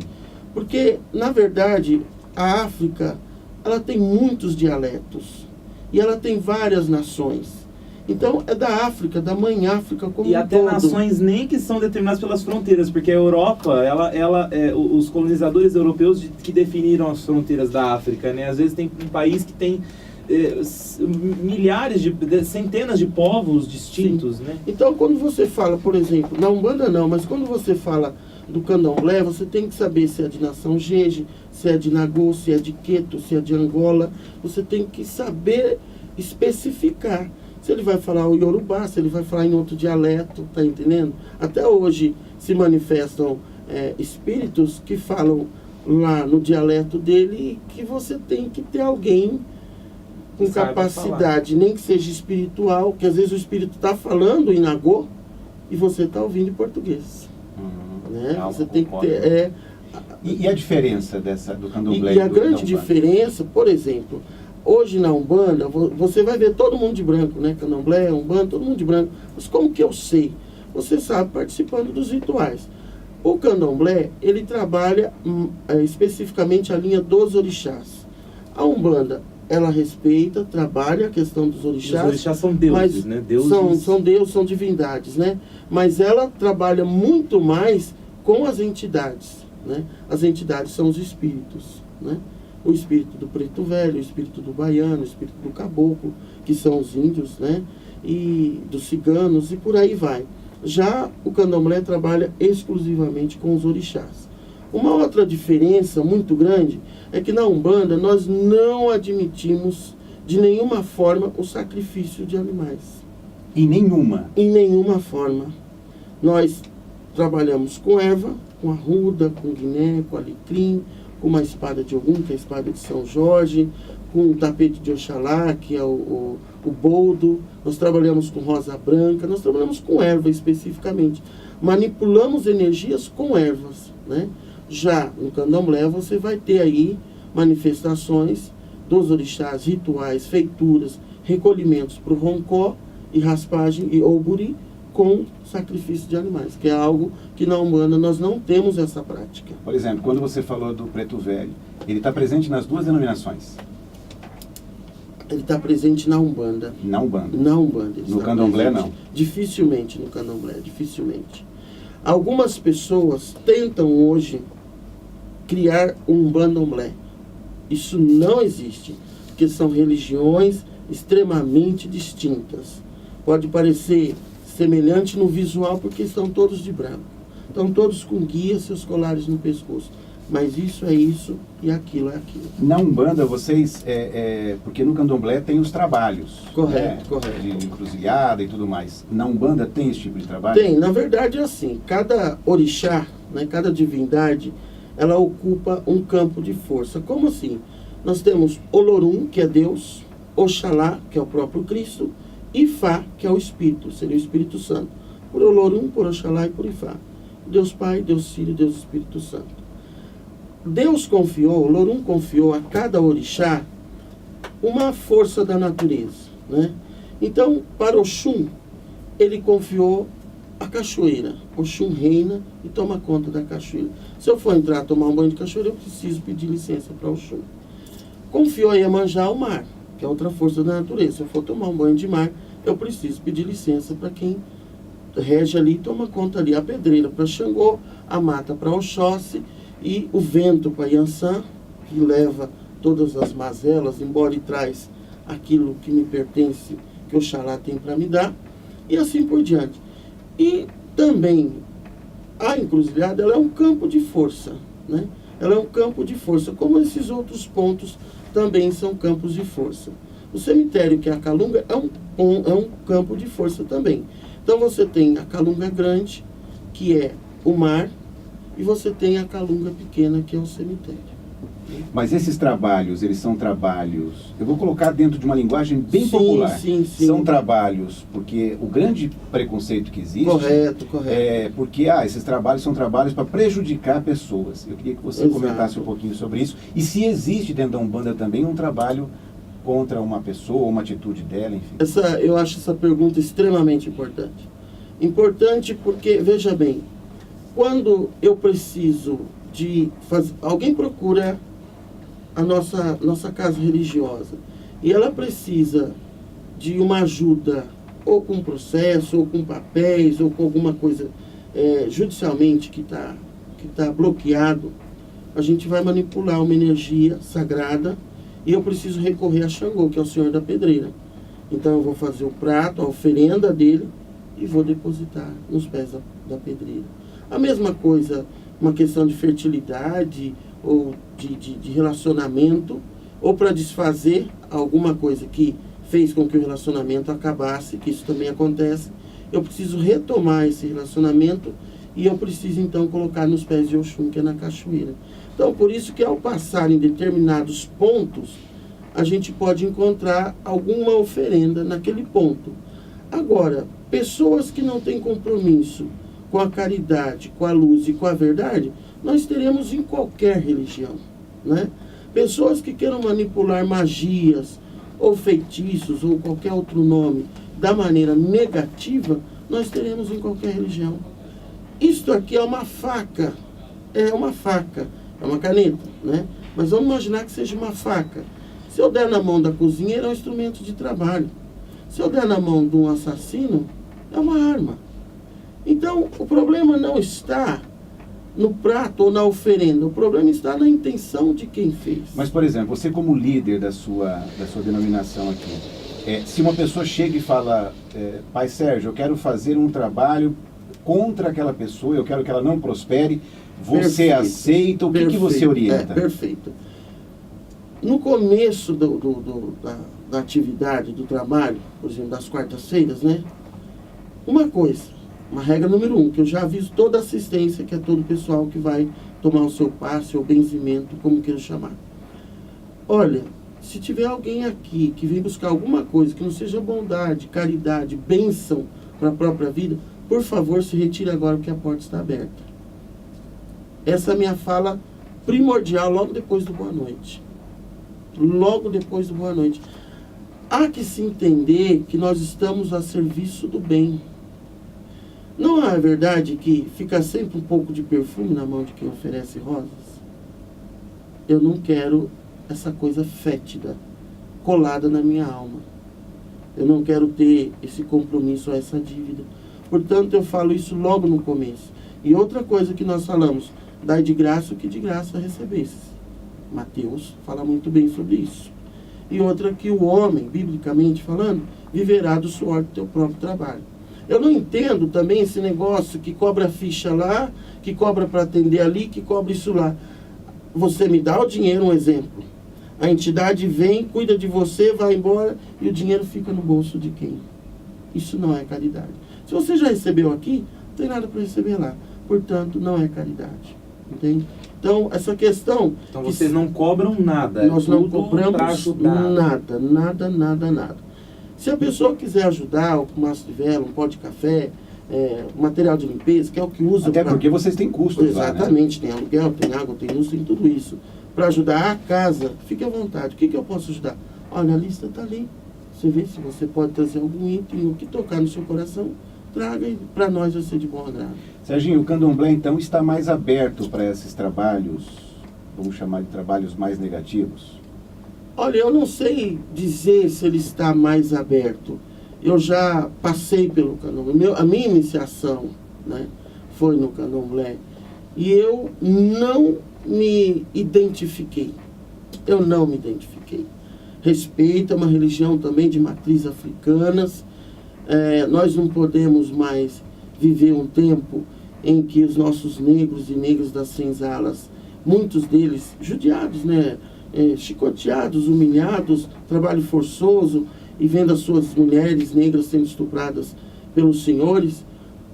porque, na verdade, a África, ela tem muitos dialetos e ela tem várias nações. Então é da África, da mãe África como um todo. E até nações nem que são determinadas pelas fronteiras, porque a Europa, os colonizadores europeus que definiram as fronteiras da África, né? Às vezes tem um país que tem centenas de povos distintos, Sim. né? Então quando você fala, por exemplo, na Umbanda não, mas quando você fala do Candomblé, você tem que saber se é de nação Jeje, se é de Nagô, se é de Queto, se é de Angola. Você tem que saber especificar. Se ele vai falar o Yorubá, se ele vai falar em outro dialeto, tá entendendo? Até hoje se manifestam espíritos que falam lá no dialeto dele, que você tem que ter alguém com capacidade, nem que seja espiritual, que às vezes o espírito está falando em Nagô e você está ouvindo em português. Né? Você tem que ter... E a diferença do Candomblé e a grande diferença, por exemplo, hoje na Umbanda, você vai ver todo mundo de branco, né? Candomblé, Umbanda, todo mundo de branco. Mas como que eu sei? Você sabe participando dos rituais. O Candomblé, ele trabalha especificamente a linha dos orixás. A Umbanda, ela respeita, trabalha a questão dos orixás. Os orixás são deuses, né? Deuses. São deuses, são divindades, né? Mas ela trabalha muito mais com as entidades, né? As entidades são os espíritos, né? O espírito do preto velho, o espírito do baiano, o espírito do caboclo, que são os índios, né? E dos ciganos, e por aí vai. Já o Candomblé trabalha exclusivamente com os orixás. Uma outra diferença muito grande é que na Umbanda nós não admitimos de nenhuma forma o sacrifício de animais. Em nenhuma? Em nenhuma forma. Nós trabalhamos com erva, com arruda, com guiné, com alecrim, com uma espada de Ogum, que é a espada de São Jorge, com um tapete de Oxalá, que é o boldo. Nós trabalhamos com rosa branca, nós trabalhamos com erva especificamente. Manipulamos energias com ervas, né? Já no Candomblé você vai ter aí manifestações dos orixás, rituais, feituras, recolhimentos para o roncó e raspagem e oburi com sacrifício de animais, que é algo que na Umbanda nós não temos essa prática. Por exemplo, quando você falou do preto velho, ele está presente nas duas denominações? Ele está presente na Umbanda. Na Umbanda? Na Umbanda. No Candomblé não? Dificilmente no Candomblé, dificilmente. Algumas pessoas tentam hoje criar um Bandomblé. Isso não existe, porque são religiões extremamente distintas. Pode parecer semelhante no visual porque estão todos de branco. Estão todos com guia, seus colares no pescoço. Mas isso é isso e aquilo é aquilo. Na Umbanda, vocês... porque no Candomblé tem os trabalhos. Correto, né? correto. De encruzilhada e tudo mais. Na Umbanda tem esse tipo de trabalho? Tem. Na verdade é assim. Cada orixá, né, cada divindade, ela ocupa um campo de força. Como assim? Nós temos Olorum, que é Deus, Oxalá, que é o próprio Cristo, Ifá, que é o Espírito, seria o Espírito Santo. Por Olorum, por Oxalá e por Ifá. Deus Pai, Deus Filho, Deus Espírito Santo. Deus confiou, Olorum confiou a cada orixá uma força da natureza, né? Então, para Oxum, ele confiou a cachoeira. Oxum reina e toma conta da cachoeira. Se eu for entrar tomar um banho de cachoeira, eu preciso pedir licença para Oxum. Confiou a Iemanjá o mar, que é outra força da natureza. Se eu for tomar um banho de mar, eu preciso pedir licença para quem rege ali e toma conta ali. A pedreira para Xangô, a mata para Oxóssi e o vento para Iansã, que leva todas as mazelas, embora e traz aquilo que me pertence, que Oxalá tem para me dar, e assim por diante. E também a encruzilhada, ela é um campo de força, né? Ela é um campo de força, como esses outros pontos também são campos de força. O cemitério, que é a Calunga, é um campo de força também. Então você tem a Calunga grande, que é o mar, e você tem a Calunga pequena, que é o cemitério. Mas esses trabalhos, eles são trabalhos... Eu vou colocar dentro de uma linguagem bem popular. Sim. São trabalhos, porque o grande preconceito que existe... Correto. É porque esses trabalhos são trabalhos para prejudicar pessoas. Eu queria que você comentasse um pouquinho sobre isso. E se existe dentro da Umbanda também um trabalho contra uma pessoa, uma atitude dela, enfim. Eu acho essa pergunta extremamente importante. Importante porque, veja bem, quando eu preciso de fazer... Alguém procura a nossa casa religiosa e ela precisa de uma ajuda ou com processo, ou com papéis, ou com alguma coisa judicialmente que tá bloqueado, a gente vai manipular uma energia sagrada e eu preciso recorrer a Xangô, que é o senhor da pedreira. Então eu vou fazer o prato, a oferenda dele e vou depositar nos pés da pedreira. A mesma coisa, uma questão de fertilidade ou de relacionamento, ou para desfazer alguma coisa que fez com que o relacionamento acabasse, que isso também acontece, eu preciso retomar esse relacionamento e eu preciso então colocar nos pés de Oxum, que é na cachoeira. Então, por isso que ao passar em determinados pontos, a gente pode encontrar alguma oferenda naquele ponto. Agora, pessoas que não têm compromisso com a caridade, com a luz e com a verdade, nós teremos em qualquer religião, né? Pessoas que queiram manipular magias, ou feitiços, ou qualquer outro nome, da maneira negativa, nós teremos em qualquer religião. Isto aqui é uma faca, é uma caneta, né? Mas vamos imaginar que seja uma faca. Se eu der na mão da cozinheira, é um instrumento de trabalho. Se eu der na mão de um assassino, é uma arma. Então, o problema não está no prato ou na oferenda, o problema está na intenção de quem fez. Mas, por exemplo, você como líder da sua denominação aqui, se uma pessoa chega e fala, Pai Sérgio, eu quero fazer um trabalho contra aquela pessoa, eu quero que ela não prospere, você Perfeito. Aceita, o que você orienta? Perfeito. No começo da atividade, do trabalho, por exemplo, das quartas-feiras, né? Uma regra número 1, que eu já aviso toda assistência, que é todo o pessoal que vai tomar o seu passe ou benzimento, como queira chamar. Olha, se tiver alguém aqui que vem buscar alguma coisa que não seja bondade, caridade, bênção para a própria vida, por favor, se retire agora porque a porta está aberta. Essa é a minha fala primordial logo depois do boa noite. Logo depois do boa noite. Há que se entender que nós estamos a serviço do bem. Não é verdade que fica sempre um pouco de perfume na mão de quem oferece rosas? Eu não quero essa coisa fétida colada na minha alma. Eu não quero ter esse compromisso ou essa dívida. Portanto, eu falo isso logo no começo. E outra coisa que nós falamos, dai de graça o que de graça recebesses. Mateus fala muito bem sobre isso. E outra que o homem, biblicamente falando, viverá do suor do teu próprio trabalho. Eu não entendo também esse negócio que cobra ficha lá, que cobra para atender ali, que cobra isso lá. Você me dá o dinheiro, um exemplo. A entidade vem, cuida de você, vai embora e o dinheiro fica no bolso de quem? Isso não é caridade. Se você já recebeu aqui, não tem nada para receber lá. Portanto, não é caridade. Entende? Então, essa questão... Então, vocês não cobram nada. Nós não cobramos nada. Se a pessoa quiser ajudar, um maço de vela, um pó de café, material de limpeza, que é o que usa... Até porque vocês têm custos lá, né? Exatamente, tem aluguel, tem água, tem luz, tem tudo isso. Para ajudar a casa, fique à vontade. O que eu posso ajudar? Olha, a lista está ali. Você vê se você pode trazer algum item, o que tocar no seu coração, traga e para nós vai ser de bom agrado. Serginho, o Candomblé então está mais aberto para esses trabalhos, vamos chamar de trabalhos mais negativos? Olha, eu não sei dizer se ele está mais aberto. Eu já passei pelo Candomblé. A minha iniciação, né, foi no Candomblé. E eu não me identifiquei. Respeito, é uma religião também de matriz africanas. Nós não podemos mais viver um tempo em que os nossos negros e negras das senzalas, muitos deles judiados, né? Chicoteados, humilhados, trabalho forçoso e vendo as suas mulheres negras sendo estupradas pelos senhores,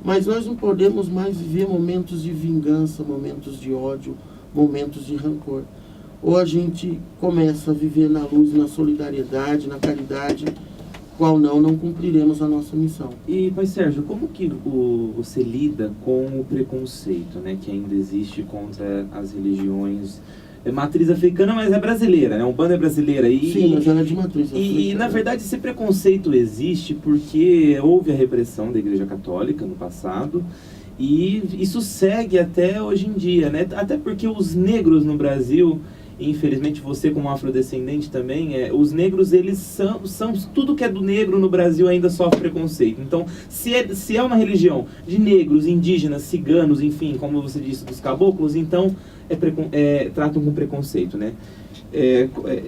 mas nós não podemos mais viver momentos de vingança, momentos de ódio, momentos de rancor. Ou a gente começa a viver na luz, na solidariedade, na caridade, qual não cumpriremos a nossa missão. E, Pai Sérgio, como que você lida com o preconceito, né, que ainda existe contra as religiões? É matriz africana, mas é brasileira, né? Umbanda é brasileira. Sim, mas ela é de matriz africana. E, na verdade, esse preconceito existe porque houve a repressão da Igreja Católica no passado e isso segue até hoje em dia, né? Até porque os negros no Brasil, e infelizmente você como afrodescendente também, os negros, eles são tudo que é do negro no Brasil ainda sofre preconceito. Então, se é uma religião de negros, indígenas, ciganos, enfim, como você disse, dos caboclos, então tratam com preconceito, né?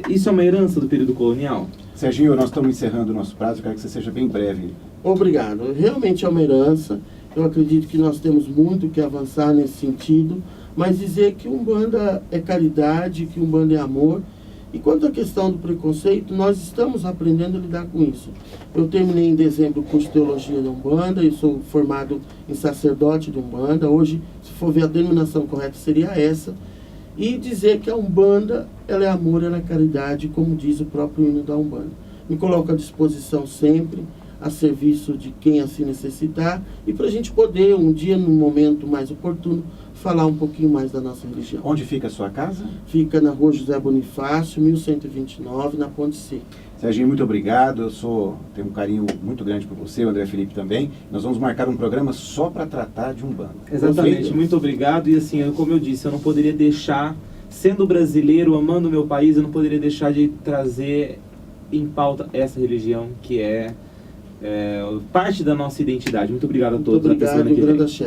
Isso é uma herança do período colonial? Serginho, nós estamos encerrando o nosso prazo, eu quero que você seja bem breve. Obrigado. Realmente é uma herança. Eu acredito que nós temos muito que avançar nesse sentido, mas dizer que Umbanda é caridade, que Umbanda é amor. E quanto à questão do preconceito, nós estamos aprendendo a lidar com isso. Eu terminei em dezembro o curso de Teologia de Umbanda, eu sou formado em sacerdote de Umbanda. Hoje, se for ver a denominação correta, seria essa. E dizer que a Umbanda, ela é amor, ela é caridade, como diz o próprio hino da Umbanda. Me coloco à disposição sempre, a serviço de quem assim necessitar, e para a gente poder, um dia, num momento mais oportuno, falar um pouquinho mais da nossa religião. Onde fica a sua casa? Fica na Rua José Bonifácio, 1129, na Ponte C. Serginho, muito obrigado. Eu tenho um carinho muito grande por você, o André Felipe também. Nós vamos marcar um programa só para tratar de Umbanda. Exatamente, Perfeito? muito obrigado. E assim, como eu disse, eu não poderia deixar, sendo brasileiro, amando o meu país, eu não poderia deixar de trazer em pauta essa religião que é parte da nossa identidade. Muito obrigado a todos. Muito obrigado,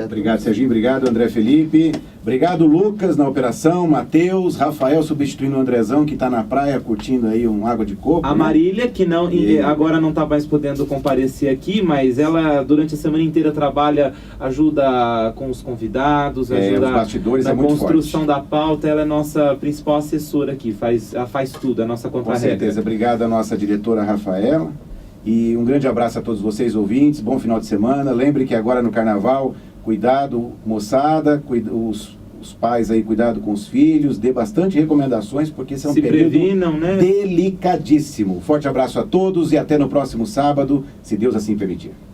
obrigado, Serginho. Obrigado, André Felipe. Obrigado, Lucas, na operação. Matheus, Rafael substituindo o Andrezão, que está na praia curtindo aí água de coco. A Marília, que agora não está mais podendo comparecer aqui, mas ela durante a semana inteira trabalha, ajuda com os convidados, ajuda os bastidores, na muito construção forte da pauta. Ela é nossa principal assessora aqui, ela faz tudo, a nossa contra-regra. Com certeza. Obrigado à nossa diretora Rafaela. E um grande abraço a todos vocês, ouvintes. Bom final de semana. Lembre que agora no Carnaval, cuidado, moçada, os pais aí, cuidado com os filhos, dê bastante recomendações, porque esse é um período previnam, né? Delicadíssimo. Forte abraço a todos e até no próximo sábado, se Deus assim permitir.